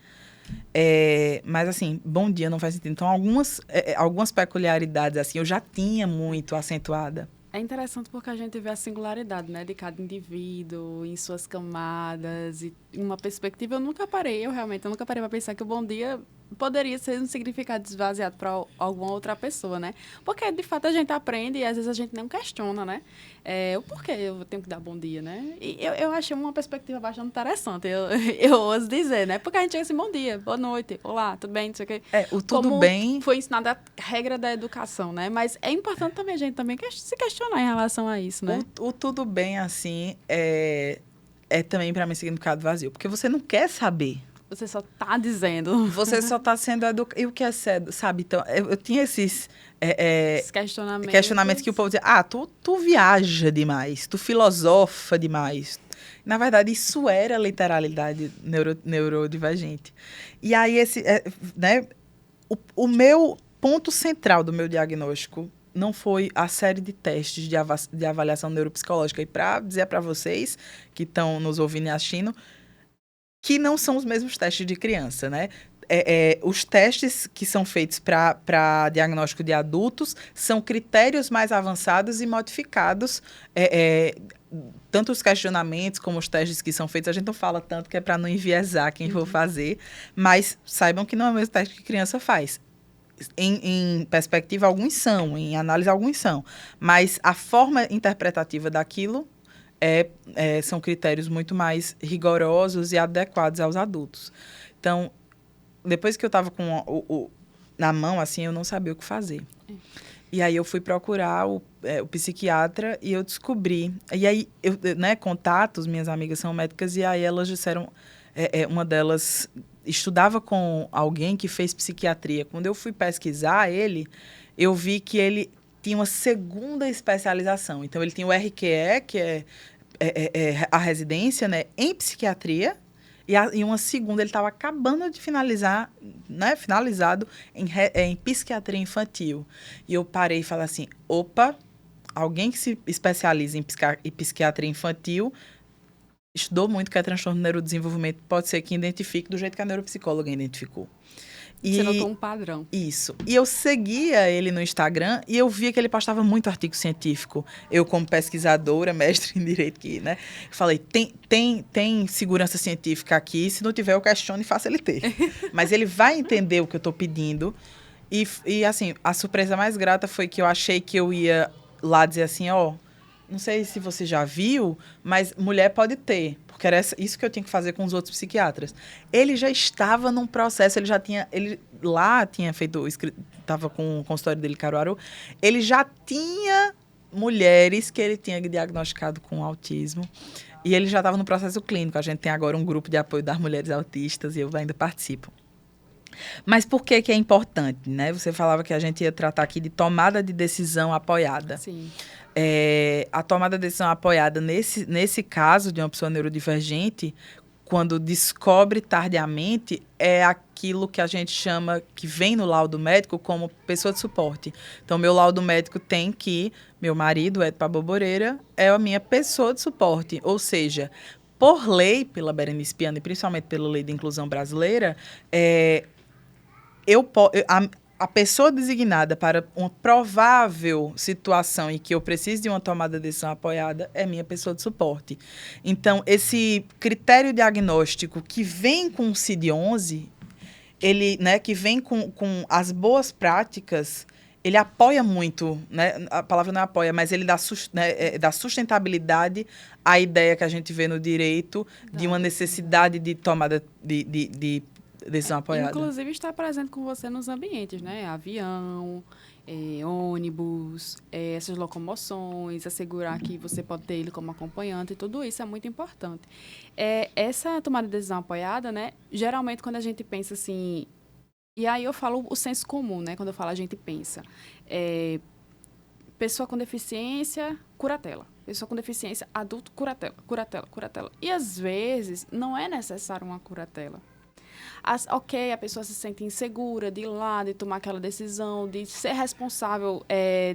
Mas, assim, bom dia não faz sentido. Então, algumas peculiaridades, assim, eu já tinha muito acentuada. É interessante porque a gente vê a singularidade, né, de cada indivíduo, em suas camadas, e uma perspectiva. Eu realmente nunca parei para pensar que o bom dia poderia ser um significado esvaziado para alguma outra pessoa, né? Porque, de fato, a gente aprende e às vezes a gente não questiona, né? O porquê eu tenho que dar bom dia, né? E eu achei uma perspectiva bastante interessante, eu ouso dizer, né? Porque a gente chega assim, bom dia, boa noite, olá, tudo bem, não sei o quê. O tudo Como bem... foi ensinada a regra da educação, né? Mas é importante também a gente também se questionar em relação a isso, né? O tudo bem, assim, é também, para mim, significado vazio. Porque você não quer saber. Você só tá dizendo. Você só está sendo educado. E o que é cedo, sabe? Então, eu tinha esses Esses questionamentos que o povo dizia, tu viaja demais, tu filosofa demais. Na verdade, isso era literalidade neurodivergente. E aí, né, o meu ponto central do meu diagnóstico não foi a série de testes de avaliação neuropsicológica. E para dizer para vocês que estão nos ouvindo e assistindo, que não são os mesmos testes de criança, né? Os testes que são feitos para diagnóstico de adultos são critérios mais avançados e modificados. Tanto os questionamentos como os testes que são feitos, a gente não fala tanto que é para não enviesar quem for fazer, mas saibam que não é o mesmo teste que criança faz. Em perspectiva, alguns são, em análise, alguns são. Mas a forma interpretativa daquilo são critérios muito mais rigorosos e adequados aos adultos. Então, depois que eu estava com na mão, assim, eu não sabia o que fazer. E aí eu fui procurar o psiquiatra e eu descobri. E aí, contatos, minhas amigas são médicas, e aí elas disseram, uma delas estudava com alguém que fez psiquiatria. Quando eu fui pesquisar ele, eu vi que ele tinha uma segunda especialização. Então, ele tinha o RQE, que é a residência, né, em psiquiatria, e uma segunda, ele estava acabando de finalizar, né, finalizado em psiquiatria infantil. E eu parei e falei assim, opa, alguém que se especializa em psiquiatria infantil estudou muito que é transtorno do neurodesenvolvimento, pode ser que identifique do jeito que a neuropsicóloga identificou. Você notou um padrão. Isso. E eu seguia ele no Instagram e eu via que ele postava muito artigo científico. Eu, como pesquisadora, mestre em direito, né, falei, tem segurança científica aqui, se não tiver, eu questiono e faço ele ter. Mas ele vai entender o que eu estou pedindo. E, assim, a surpresa mais grata foi que eu achei que eu ia lá dizer assim, não sei se você já viu, mas mulher pode ter, porque era isso que eu tinha que fazer com os outros psiquiatras. Ele já estava num processo, ele lá tinha feito, estava com o consultório dele em Caruaru, ele já tinha mulheres que ele tinha diagnosticado com autismo, e ele já estava no processo clínico. A gente tem agora um grupo de apoio das mulheres autistas, e eu ainda participo. Mas por que é importante, né? Você falava que a gente ia tratar aqui de tomada de decisão apoiada. Sim. A tomada de decisão apoiada nesse caso de uma pessoa neurodivergente, quando descobre tardiamente, é aquilo que a gente chama, que vem no laudo médico, como pessoa de suporte. Então, meu laudo médico tem que meu marido, Ed Paboboreira, é a minha pessoa de suporte. Ou seja, por lei, pela Berenice Piana e principalmente pela Lei de Inclusão Brasileira, a pessoa designada para uma provável situação em que eu preciso de uma tomada de decisão apoiada é minha pessoa de suporte. Então, esse critério diagnóstico que vem com o CID-11, ele, né, que vem com as boas práticas, ele apoia muito, né? A palavra não é apoia, mas ele dá sustentabilidade à ideia que a gente vê no direito de uma necessidade de tomada de decisão apoiada. Inclusive, está presente com você nos ambientes, né? Avião, ônibus, essas locomoções, assegurar que você pode ter ele como acompanhante, e tudo isso é muito importante. Essa tomada de decisão apoiada, né? Geralmente, quando a gente pensa assim... E aí eu falo o senso comum, né? Quando eu falo a gente pensa. Pessoa com deficiência, curatela. Pessoa com deficiência, adulto, curatela, curatela, curatela. E, às vezes, não é necessário uma curatela. A pessoa se sente insegura de ir lá, de tomar aquela decisão, de ser responsável,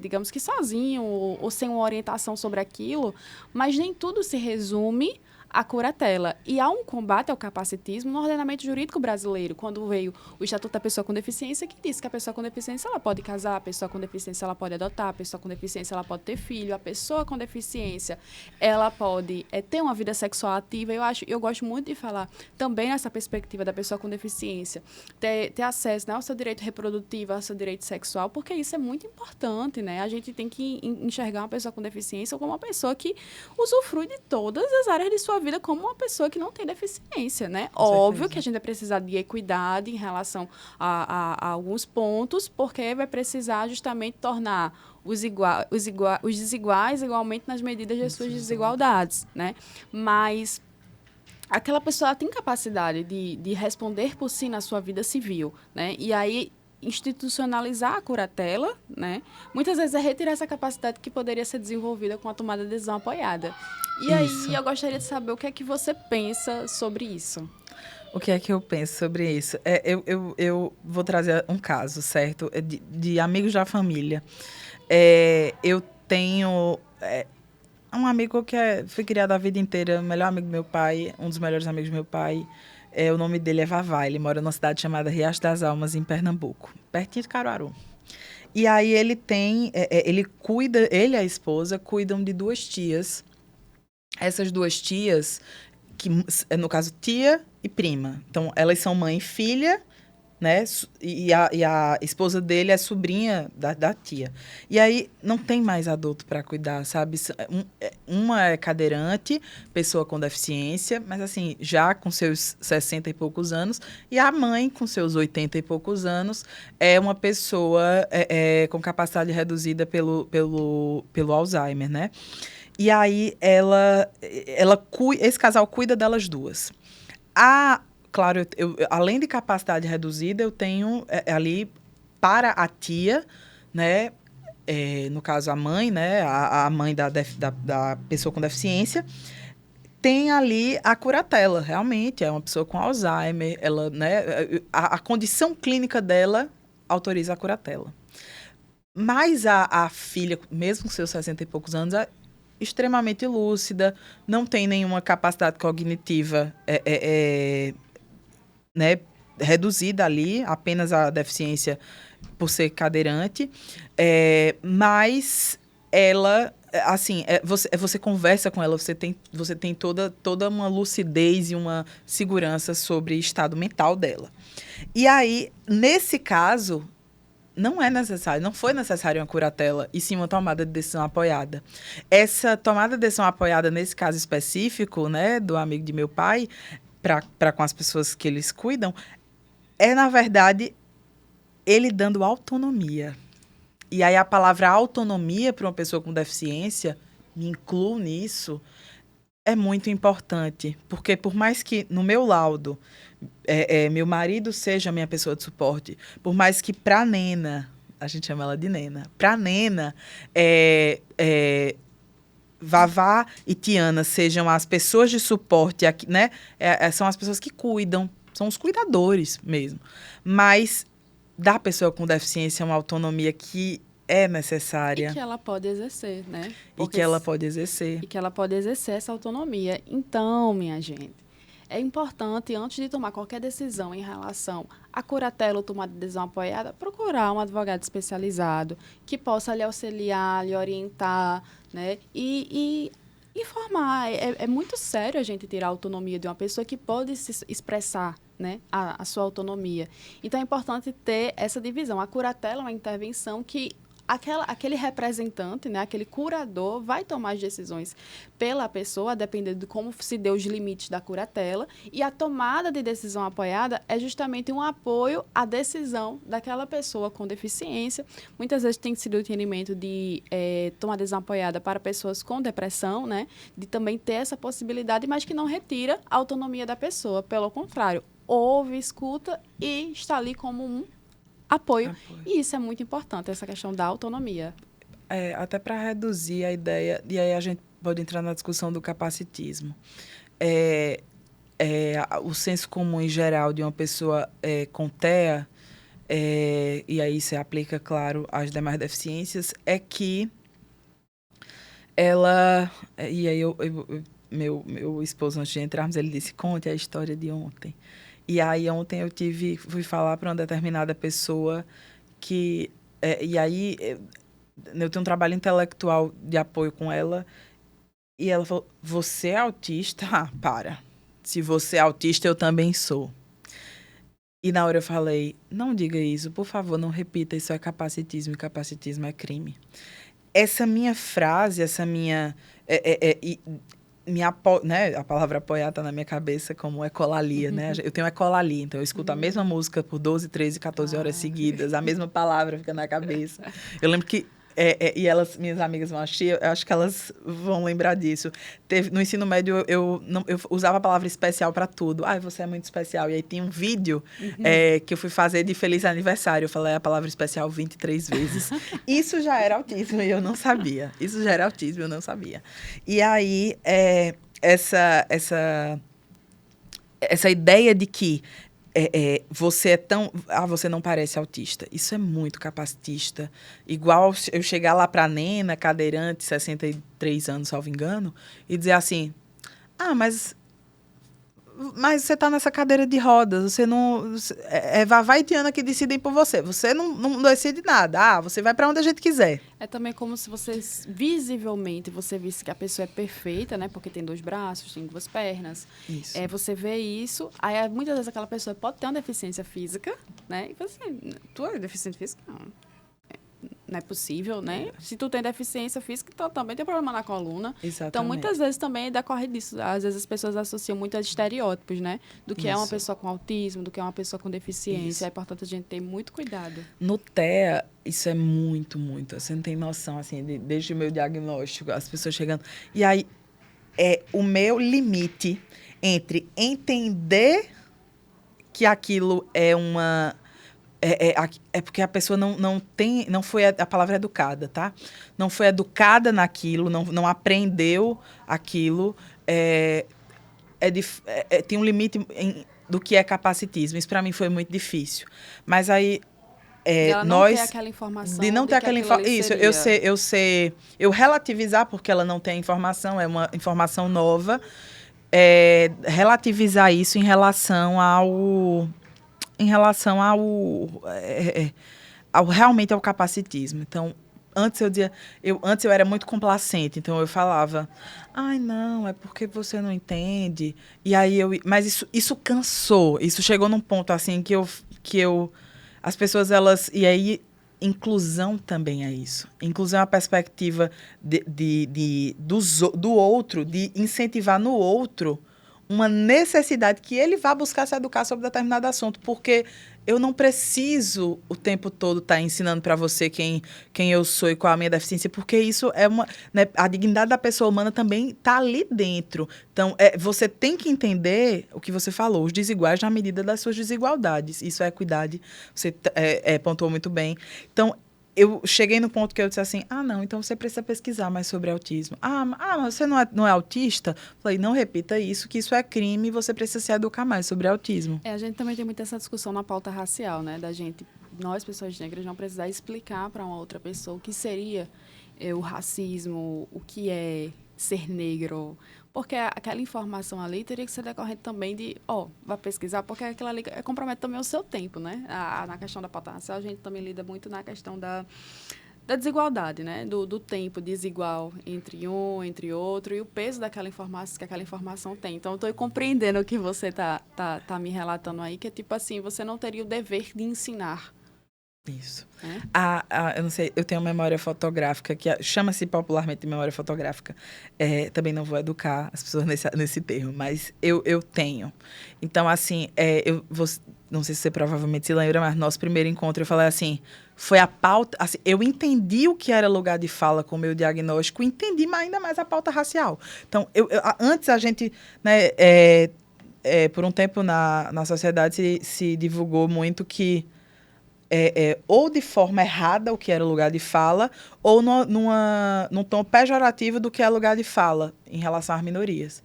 digamos que sozinho ou sem uma orientação sobre aquilo, mas nem tudo se resume a curatela. E há um combate ao capacitismo no ordenamento jurídico brasileiro, quando veio o Estatuto da Pessoa com Deficiência, que diz que a pessoa com deficiência ela pode casar, a pessoa com deficiência ela pode adotar, a pessoa com deficiência ela pode ter filho, a pessoa com deficiência ela pode ter uma vida sexual ativa. Eu gosto muito de falar também nessa perspectiva da pessoa com deficiência, ter acesso, né, ao seu direito reprodutivo, ao seu direito sexual, porque isso é muito importante, né? A gente tem que enxergar uma pessoa com deficiência como uma pessoa que usufrui de todas as áreas de sua vida como uma pessoa que não tem deficiência, né? Óbvio que a gente vai precisar de equidade em relação a alguns pontos, porque vai precisar justamente tornar os desiguais igualmente nas medidas das suas desigualdades, né? Mas aquela pessoa ela tem capacidade de responder por si na sua vida civil, né? E aí institucionalizar a curatela, né? Muitas vezes é retirar essa capacidade que poderia ser desenvolvida com a tomada de decisão apoiada. E aí eu gostaria de saber o que é que você pensa sobre isso. O que é que eu penso sobre isso? Eu vou trazer um caso, certo? De amigos da família. Eu tenho um amigo que foi criado a vida inteira, o melhor amigo do meu pai, um dos melhores amigos do meu pai. O nome dele é Vavá, ele mora numa cidade chamada Riacho das Almas, em Pernambuco, pertinho de Caruaru. E aí ele ele e a esposa cuidam de 2 tias. Essas 2 tias, que no caso tia e prima. Então, elas são mãe e filha, né? E a esposa dele é sobrinha da tia. E aí não tem mais adulto para cuidar, sabe? Uma é cadeirante, pessoa com deficiência, mas assim, já com seus 60 e poucos anos, e a mãe, com seus 80 e poucos anos, é uma pessoa com capacidade reduzida pelo Alzheimer, né? E aí esse casal cuida delas duas. Claro, além de capacidade reduzida, eu tenho ali para a tia, né? No caso, a mãe, né? A mãe da pessoa com deficiência, tem ali a curatela, realmente. É uma pessoa com Alzheimer, ela, né? A condição clínica dela autoriza a curatela. Mas a filha, mesmo com seus 60 e poucos anos, é extremamente lúcida, não tem nenhuma capacidade cognitiva né, reduzida ali, apenas a deficiência por ser cadeirante, mas ela, assim, você conversa com ela, você tem toda uma lucidez e uma segurança sobre o estado mental dela. E aí, nesse caso, não foi necessário uma curatela, e sim uma tomada de decisão apoiada. Essa tomada de decisão apoiada, nesse caso específico, né, do amigo de meu pai, para com as pessoas que eles cuidam, na verdade, ele dando autonomia. E aí a palavra autonomia para uma pessoa com deficiência, me incluo nisso, é muito importante. Porque por mais que no meu laudo, meu marido seja a minha pessoa de suporte, por mais que para Nena, a gente chama ela de Nena, para Nena, Vavá e Tiana sejam as pessoas de suporte, né? São as pessoas que cuidam, são os cuidadores mesmo. Mas da pessoa com deficiência uma autonomia que é necessária. E que ela pode exercer, né? E que ela pode exercer. E que ela pode exercer essa autonomia. Então, minha gente, é importante, antes de tomar qualquer decisão em relação à curatela ou tomada de decisão apoiada, procurar um advogado especializado que possa lhe auxiliar, lhe orientar, né? E informar. É muito sério a gente tirar a autonomia de uma pessoa que pode se expressar, né, a sua autonomia. Então, é importante ter essa divisão. A curatela é uma intervenção que aquele representante, né, aquele curador, vai tomar as decisões pela pessoa, dependendo de como se deu os limites da curatela, e a tomada de decisão apoiada é justamente um apoio à decisão daquela pessoa com deficiência. Muitas vezes tem sido o entendimento de tomar decisão apoiada para pessoas com depressão, né, de também ter essa possibilidade, mas que não retira a autonomia da pessoa, pelo contrário, ouve, escuta e está ali como um apoio. E isso é muito importante, essa questão da autonomia. Até para reduzir a ideia, e aí a gente pode entrar na discussão do capacitismo. O senso comum em geral de uma pessoa com TEA, e aí se aplica, claro, às demais deficiências, é que ela... E aí eu meu esposo, antes de entrarmos, ele disse, conte a história de ontem. E aí, ontem fui falar para uma determinada pessoa que... e aí, eu tenho um trabalho intelectual de apoio com ela, e ela falou, você é autista? Ah, para. Se você é autista, eu também sou. E na hora eu falei, não diga isso, por favor, não repita, isso é capacitismo, e capacitismo é crime. Essa minha frase, essa minha... né, a palavra apoiar está na minha cabeça como ecolalia, né? Eu tenho ecolalia, então eu escuto a mesma música por 12, 13, 14 horas seguidas, a mesma palavra fica na cabeça. Eu lembro que e elas, minhas amigas vão assistir, eu acho que elas vão lembrar disso. No ensino médio, eu usava a palavra especial para tudo. Ah, você é muito especial. E aí tinha um vídeo que eu fui fazer de feliz aniversário. Eu falei a palavra especial 23 vezes. Isso já era autismo e eu não sabia. Isso já era autismo e eu não sabia. E aí, essa ideia de que você é tão... Ah, você não parece autista. Isso é muito capacitista. Igual eu chegar lá para a Nena, cadeirante, 63 anos, salvo engano, e dizer assim, ah, mas você está nessa cadeira de rodas, você não... É Vavá e Tiana que decidem por você. Você não decide nada. Ah, você vai para onde a gente quiser. É também como se você, visivelmente, você visse que a pessoa é perfeita, né? Porque tem 2 braços, tem 2 pernas. Isso. Você vê isso, aí muitas vezes aquela pessoa pode ter uma deficiência física, né? E você, tu é deficiente física? Não é possível, né? Se tu tem deficiência física, então também tem problema na coluna. Exatamente. Então, muitas vezes também decorre disso. Às vezes as pessoas associam muito a estereótipos, né? Do que é uma pessoa com autismo, do que é uma pessoa com deficiência. Isso. É importante a gente ter muito cuidado. No TEA, isso é muito, muito. Você não tem noção, assim, desde o meu diagnóstico, as pessoas chegando... E aí, o meu limite entre entender que aquilo é uma... É porque a pessoa não foi a palavra educada, tá? Não foi educada naquilo, não aprendeu aquilo. Tem um limite do que é capacitismo. Isso, para mim, foi muito difícil. Mas aí, ela não ter aquela informação. De não ter aquela informação. Isso, eu relativizar, porque ela não tem a informação, é uma informação nova. Relativizar isso em relação realmente ao capacitismo. Então, antes eu era muito complacente, então eu falava, ai, não, é porque você não entende. E aí mas isso cansou, isso chegou num ponto assim as pessoas, e aí inclusão também é isso. Inclusão é a perspectiva do outro, de incentivar no outro uma necessidade que ele vá buscar se educar sobre determinado assunto, porque eu não preciso o tempo todo estar ensinando para você quem eu sou e qual a minha deficiência, porque isso é né, a dignidade da pessoa humana também está ali dentro. Então, você tem que entender o que você falou, os desiguais na medida das suas desigualdades. Isso é equidade, você pontuou muito bem. Então, eu cheguei no ponto que eu disse assim, não, então você precisa pesquisar mais sobre autismo. Mas você não é autista? Falei, não repita isso, que isso é crime e você precisa se educar mais sobre autismo. A gente também tem muito essa discussão na pauta racial, né? Nós, pessoas negras, não precisar explicar para uma outra pessoa o que seria o racismo, o que é ser negro. Porque aquela informação ali teria que ser decorrente também de, vai pesquisar, porque aquilo ali compromete também o seu tempo, né? Na questão da pauta racial, a gente também lida muito na questão da desigualdade, né? Do tempo desigual entre um, entre outro, e o peso daquela informação que aquela informação tem. Então, eu estou compreendendo o que você tá me relatando aí, que é tipo assim, você não teria o dever de ensinar. Isso. Eu não sei, eu tenho uma memória fotográfica que chama-se popularmente de memória fotográfica. Também não vou educar as pessoas nesse termo, mas eu tenho. Então, assim, não sei se você provavelmente se lembra, mas no nosso primeiro encontro eu falei assim, foi a pauta, assim, eu entendi o que era lugar de fala com o meu diagnóstico, entendi ainda mais a pauta racial. Então, antes a gente, né, por um tempo na sociedade se divulgou muito que ou de forma errada o que era lugar de fala, ou num tom pejorativo do que é lugar de fala em relação às minorias.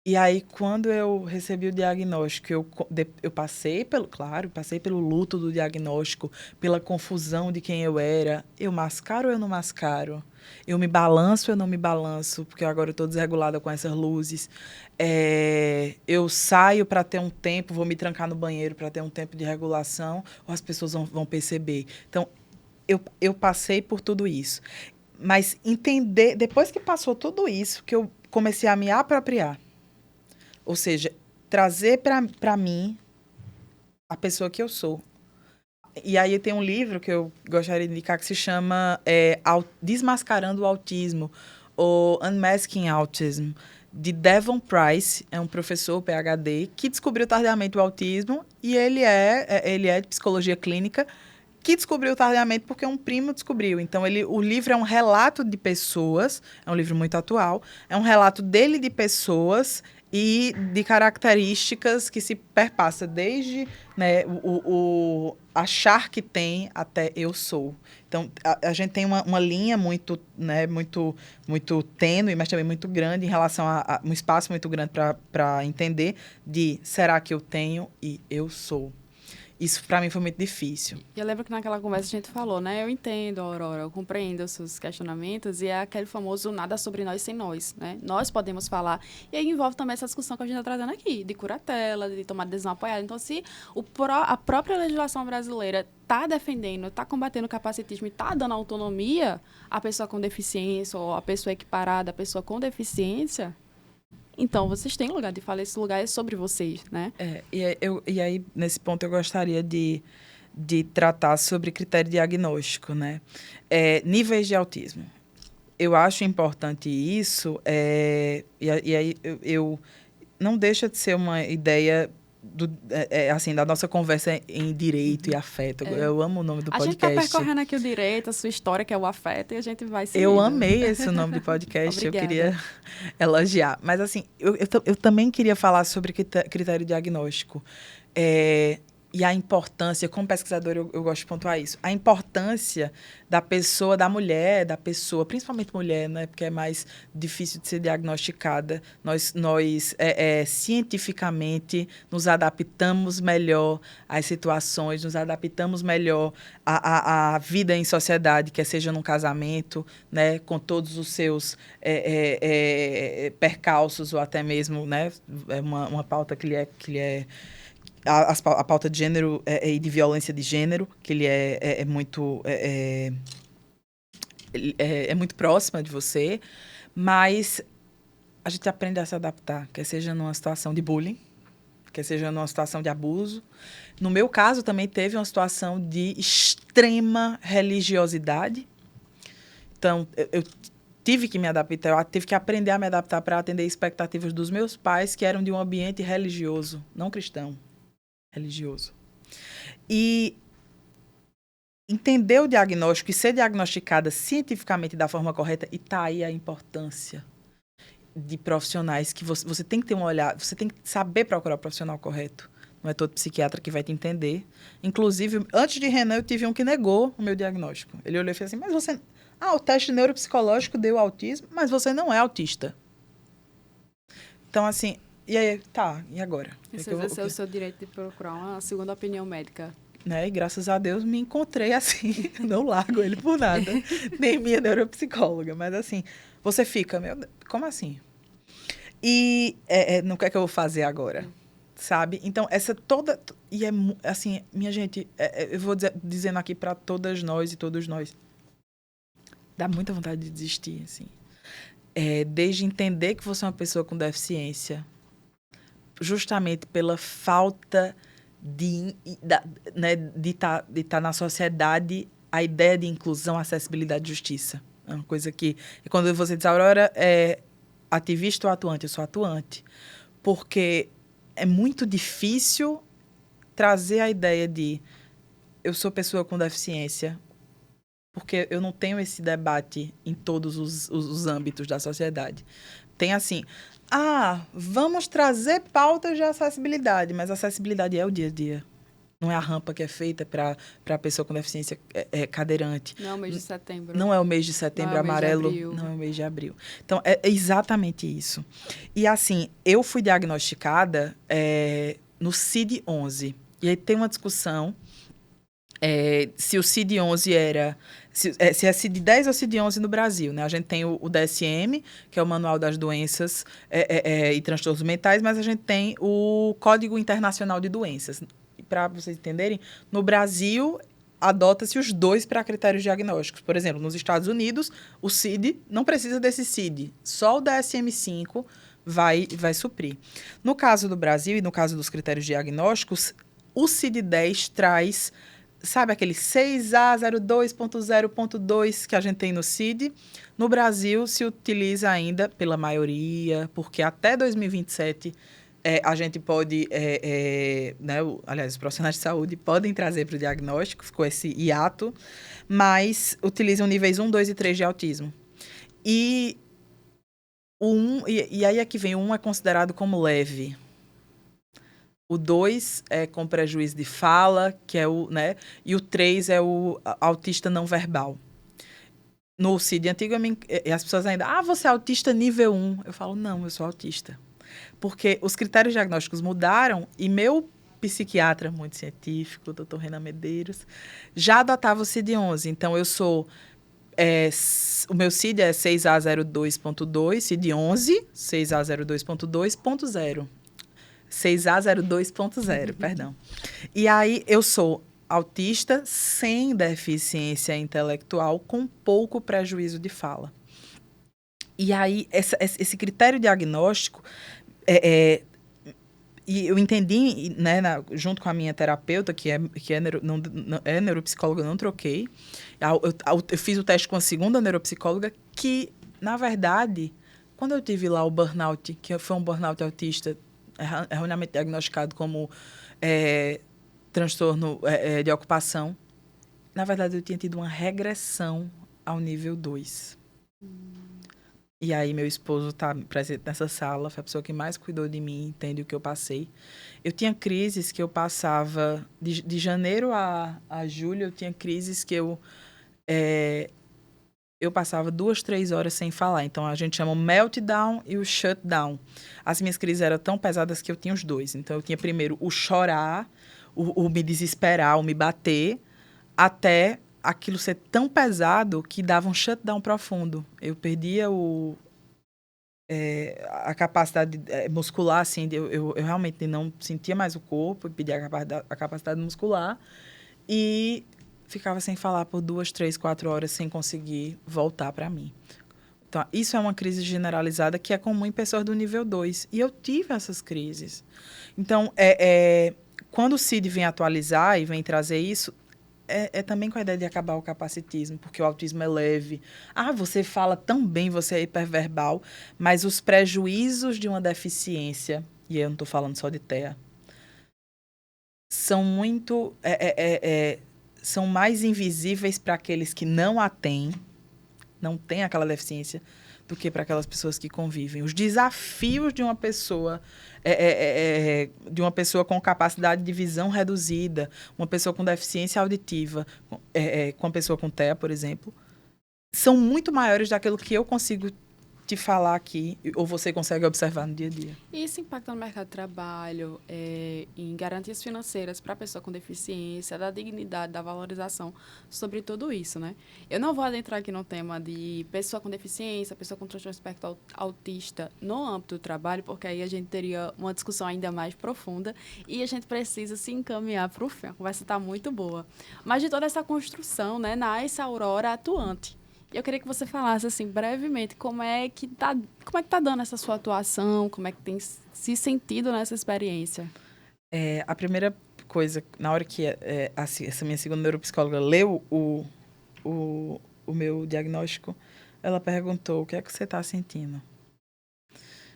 E aí, quando eu recebi o diagnóstico, eu passei pelo luto do diagnóstico, pela confusão de quem eu era. Eu mascaro ou eu não mascaro? Eu me balanço ou eu não me balanço? Porque agora eu estou desregulada com essas luzes. Eu saio para ter um tempo, vou me trancar no banheiro para ter um tempo de regulação, ou as pessoas vão perceber? Então, eu passei por tudo isso. Mas entender, depois que passou tudo isso, que eu comecei a me apropriar. Ou seja, trazer para mim a pessoa que eu sou. E aí tem um livro que eu gostaria de indicar que se chama Desmascarando o Autismo, ou Unmasking Autism, de Devon Price, é um professor PhD que descobriu tardiamente o autismo e ele é de psicologia clínica, que descobriu tardiamente porque um primo descobriu. Então, o livro é um relato de pessoas, é um livro muito atual, é um relato dele de pessoas e de características que se perpassa desde, né, o achar que tem até eu sou. Então, a gente tem uma linha muito, né, muito tênue, mas também muito grande em relação a um espaço muito grande para entender de será que eu tenho e eu sou. Isso, para mim, foi muito difícil. E eu lembro que naquela conversa a gente falou, né? Eu entendo, Aurora, eu compreendo os seus questionamentos e é aquele famoso nada sobre nós sem nós, né? Nós podemos falar. E aí envolve também essa discussão que a gente está trazendo aqui, de curatela, de tomar decisão apoiada. Então, se a própria legislação brasileira está defendendo, está combatendo o capacitismo e está dando autonomia à pessoa com deficiência ou à pessoa equiparada, à pessoa com deficiência... Então, vocês têm lugar de falar, esse lugar é sobre vocês, né? E aí, nesse ponto, eu gostaria de tratar sobre critério diagnóstico, né? Níveis de autismo. Eu acho importante isso, e aí eu não deixa de ser uma ideia assim, da nossa conversa em direito e afeto. Eu amo o nome do podcast. A gente está percorrendo aqui o direito, a sua história, que é o afeto, e a gente vai seguindo. Eu amei esse nome de podcast, eu queria elogiar. Mas, assim, eu também queria falar sobre critério diagnóstico. E a importância, como pesquisadora, eu gosto de pontuar isso, a importância da pessoa, da mulher, principalmente mulher, né, porque é mais difícil de ser diagnosticada. Nós cientificamente nos adaptamos melhor às situações, nos adaptamos melhor à vida em sociedade, quer seja num casamento, né, com todos os seus percalços, ou até mesmo, né, uma pauta que lhe é a pauta de gênero e de violência de gênero, que ele é muito muito próxima de você, mas a gente aprende a se adaptar, quer seja numa situação de bullying, quer seja numa situação de abuso. No meu caso, também teve uma situação de extrema religiosidade. Então, eu tive que me adaptar, eu tive que aprender a me adaptar para atender expectativas dos meus pais, que eram de um ambiente religioso, não cristão. Religioso. E entender o diagnóstico e ser diagnosticada cientificamente da forma correta, e tá aí a importância de profissionais que você tem que ter um olhar, você tem que saber procurar o profissional correto. Não é todo psiquiatra que vai te entender. Inclusive, antes de Renan, eu tive um que negou o meu diagnóstico. Ele olhou e fez assim, mas você... o teste neuropsicológico deu autismo, mas você não é autista. Então, assim... E aí, e agora? Esse é o seu direito de procurar uma segunda opinião médica. Né? E graças a Deus me encontrei assim, não largo ele por nada, nem minha neuropsicóloga, mas assim, você fica, meu Deus, como assim? E não quer que eu vou fazer agora, sabe? Então, essa toda, e assim, minha gente, eu vou dizendo aqui para todas nós e todos nós, dá muita vontade de desistir, assim. Desde entender que você é uma pessoa com deficiência, justamente pela falta de estar na sociedade, a ideia de inclusão, acessibilidade e justiça. É uma coisa que... Quando você diz, Aurora, ativista ou atuante? Eu sou atuante. Porque é muito difícil trazer a ideia de eu sou pessoa com deficiência, porque eu não tenho esse debate em todos os âmbitos da sociedade. Tem assim... vamos trazer pautas de acessibilidade, mas acessibilidade é o dia a dia. não é a rampa que é feita para a pessoa com deficiência cadeirante. Não é o mês de setembro. Não é o mês de setembro amarelo. Não é o mês de abril. Então, é exatamente isso. E, assim, eu fui diagnosticada no CID-11. E aí tem uma discussão se o CID-11 era... Se é CID-10 ou CID-11 no Brasil, né? A gente tem o DSM, que é o Manual das Doenças e Transtornos Mentais, mas a gente tem o Código Internacional de Doenças. Para vocês entenderem, no Brasil, adota-se os dois para critérios diagnósticos. Por exemplo, nos Estados Unidos, o CID não precisa desse CID. Só o DSM-5 vai suprir. No caso do Brasil e no caso dos critérios diagnósticos, o CID-10 traz... Sabe aquele 6A02.0.2 que a gente tem no CID? No Brasil, se utiliza ainda, pela maioria, porque até 2027 a gente pode, né, aliás, os profissionais de saúde podem trazer para o diagnóstico, ficou esse hiato, mas utilizam níveis 1, 2 e 3 de autismo. E aí é que vem, o 1 é considerado como leve. O 2 é com prejuízo de fala, que é o, né? E o 3 é o autista não verbal. No CID antigo, as pessoas ainda... você é autista nível 1. Eu falo, não, eu sou autista. Porque os critérios diagnósticos mudaram e meu psiquiatra, muito científico, o Dr. Renan Medeiros, já adotava o CID-11. Então, eu sou... o meu CID é 6A02.2, CID-11, 6A02.2.0. 6A02.0, perdão. E aí, eu sou autista sem deficiência intelectual, com pouco prejuízo de fala. E aí, esse critério diagnóstico, e eu entendi, né, junto com a minha terapeuta, que é neuropsicóloga, eu não troquei. Eu fiz o teste com a segunda neuropsicóloga, que, na verdade, quando eu tive lá o burnout, que foi um burnout autista, erroneamente diagnosticado como transtorno de ocupação. Na verdade, eu tinha tido uma regressão ao nível 2. E aí, meu esposo está presente nessa sala, foi a pessoa que mais cuidou de mim, entende o que eu passei. Eu tinha crises que eu passava... De janeiro a julho, eu tinha crises que eu passava 2, 3 horas sem falar. Então, a gente chama o meltdown e o shutdown. As minhas crises eram tão pesadas que eu tinha os dois. Então, eu tinha primeiro o chorar, o me desesperar, o me bater, até aquilo ser tão pesado que dava um shutdown profundo. Eu perdia a capacidade muscular, assim, eu realmente não sentia mais o corpo, perdia a capacidade muscular e ficava sem falar por 2, 3, 4 horas sem conseguir voltar para mim. Então, isso é uma crise generalizada que é comum em pessoas do nível 2. E eu tive essas crises. Então, quando o CID vem atualizar e vem trazer isso, é também com a ideia de acabar o capacitismo, porque o autismo é leve. Você fala tão bem, você é hiperverbal, mas os prejuízos de uma deficiência, e eu não estou falando só de TEA, são muito... são mais invisíveis para aqueles que não a têm, não têm aquela deficiência, do que para aquelas pessoas que convivem. Os desafios de uma pessoa com capacidade de visão reduzida, uma pessoa com deficiência auditiva, com uma pessoa com TEA, por exemplo, são muito maiores daquilo que eu consigo te falar aqui, ou você consegue observar no dia a dia. E isso impacta no mercado de trabalho, em garantias financeiras para a pessoa com deficiência, da dignidade, da valorização, sobre tudo isso, né? Eu não vou adentrar aqui no tema de pessoa com deficiência, pessoa com transtorno espectro autista no âmbito do trabalho, porque aí a gente teria uma discussão ainda mais profunda e a gente precisa se encaminhar para o fim. A conversa está muito boa. Mas de toda essa construção, né, nasce a Aurora atuante. Eu queria que você falasse, assim, brevemente, como é que tá dando essa sua atuação, como é que tem se sentido nessa experiência? A primeira coisa, na hora que essa minha segunda neuropsicóloga leu o meu diagnóstico, ela perguntou, o que é que você está sentindo?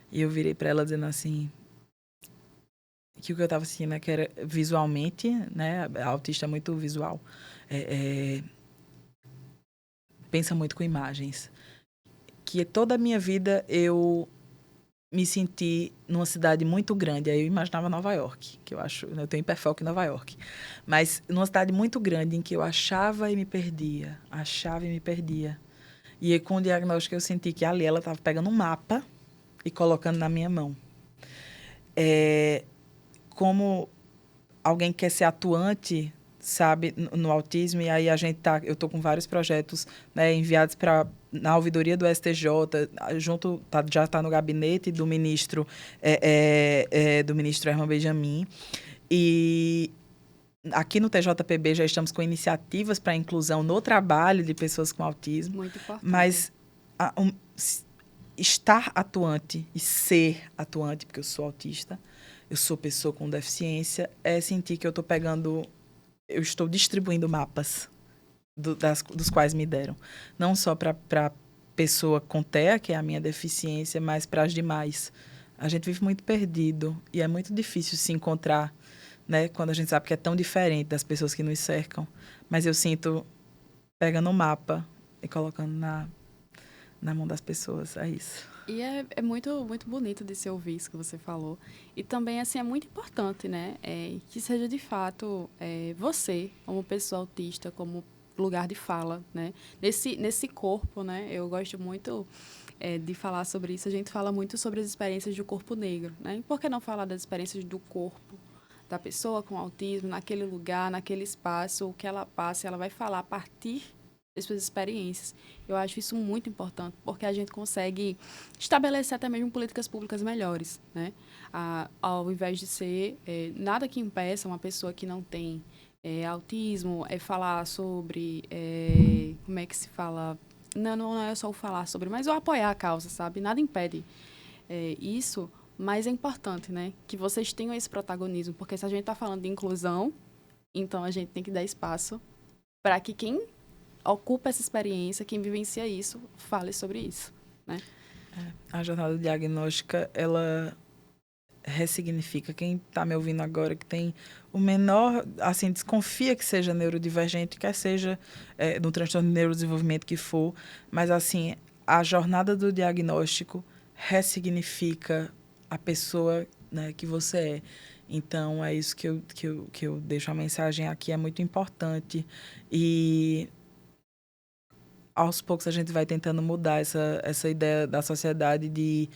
E eu virei para ela dizendo assim, que o que eu estava sentindo é que era visualmente, né, a autista é muito visual, pensa muito com imagens. Que toda a minha vida eu me senti numa cidade muito grande. Aí eu imaginava Nova York, que eu tenho hiperfoco em Nova York. Mas numa cidade muito grande em que eu achava e me perdia, achava e me perdia. E aí, com o diagnóstico eu senti que ali ela estava pegando um mapa e colocando na minha mão. Como alguém que quer ser atuante, sabe, no autismo, e aí eu estou com vários projetos, né, enviados na ouvidoria do STJ, já está no gabinete do ministro Herman Benjamin, e aqui no TJPB já estamos com iniciativas para a inclusão no trabalho de pessoas com autismo. Muito importante. Mas estar atuante e ser atuante, porque eu sou autista, eu sou pessoa com deficiência, é sentir que eu estou distribuindo mapas dos quais me deram. Não só para pessoa com TEA, que é a minha deficiência, mas para as demais. A gente vive muito perdido e é muito difícil se encontrar, né, quando a gente sabe que é tão diferente das pessoas que nos cercam. Mas eu sinto pegando o mapa e colocando na mão das pessoas, é isso. E é muito, muito bonito de se ouvir isso que você falou. E também, assim, é muito importante, né? Que seja, de fato, você, como pessoa autista, como lugar de fala, né? Nesse corpo, né? Eu gosto muito de falar sobre isso. A gente fala muito sobre as experiências do corpo negro, né? E por que não falar das experiências do corpo da pessoa com autismo, naquele lugar, naquele espaço, o que ela passa, ela vai falar a partir das suas experiências. Eu acho isso muito importante, porque a gente consegue estabelecer até mesmo políticas públicas melhores, né? Ao invés de ser nada que impeça uma pessoa que não tem autismo falar sobre como é que se fala, não é só o falar sobre, mas o apoiar a causa, sabe? Nada impede isso, mas é importante, né, que vocês tenham esse protagonismo, porque se a gente está falando de inclusão, então a gente tem que dar espaço para que quem ocupa essa experiência, quem vivencia isso, fale sobre isso, né? A jornada diagnóstica, ela ressignifica. Quem está me ouvindo agora, que tem o menor, assim, desconfia que seja neurodivergente, quer seja no transtorno de neurodesenvolvimento que for, mas, assim, a jornada do diagnóstico ressignifica a pessoa, né, que você é. Então, é isso que eu deixo a mensagem aqui, é muito importante. E aos poucos a gente vai tentando mudar essa ideia da sociedade de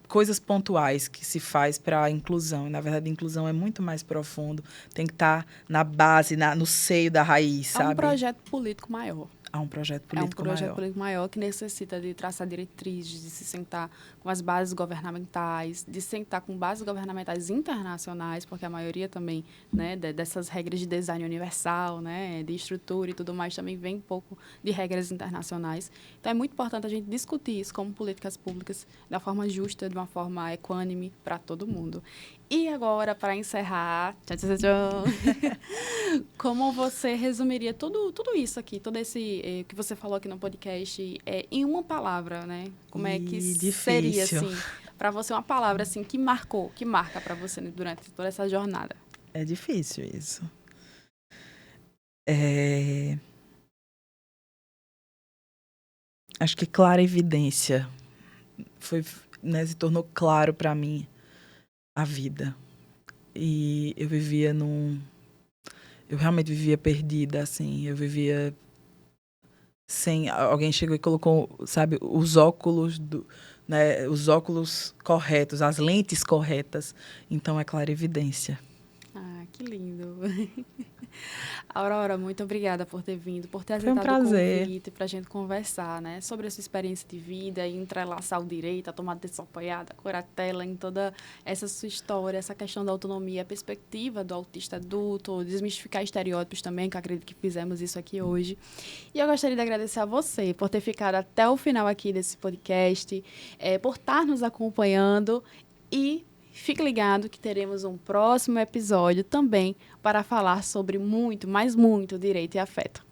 coisas pontuais que se faz para a inclusão. E, na verdade, a inclusão é muito mais profundo. Tem que estar na base, no seio da raiz, sabe? Há um projeto político maior. Há um projeto político maior. É um projeto político maior que necessita de traçar diretrizes, de se sentar com as bases governamentais, de sentar com bases governamentais internacionais, porque a maioria também, né, dessas regras de design universal, né, de estrutura e tudo mais, também vem um pouco de regras internacionais. Então, é muito importante a gente discutir isso como políticas públicas, da forma justa, de uma forma equânime para todo mundo. E agora, para encerrar, como você resumiria tudo isso aqui, todo esse que você falou aqui no podcast, em uma palavra, né? Como é que seria, assim, para você, uma palavra assim que marca para você durante toda essa jornada? É difícil isso. Acho que clarividência se tornou claro para mim a vida. E eu vivia eu realmente vivia perdida, assim. Eu vivia sem... Alguém chegou e colocou, sabe, os óculos, né, os óculos corretos, as lentes corretas. Então, é clarividência. Ah, que lindo. Aurora, muito obrigada por ter vindo, por ter aceitado o convite para a gente conversar, né, sobre a sua experiência de vida e entrelaçar o direito, a tomada de decisão apoiada, a curatela, em toda essa sua história, essa questão da autonomia, a perspectiva do autista adulto, desmistificar estereótipos também, que eu acredito que fizemos isso aqui hoje. E eu gostaria de agradecer a você por ter ficado até o final aqui desse podcast, por estar nos acompanhando e fique ligado que teremos um próximo episódio também para falar sobre muito, mas muito direito e afeto.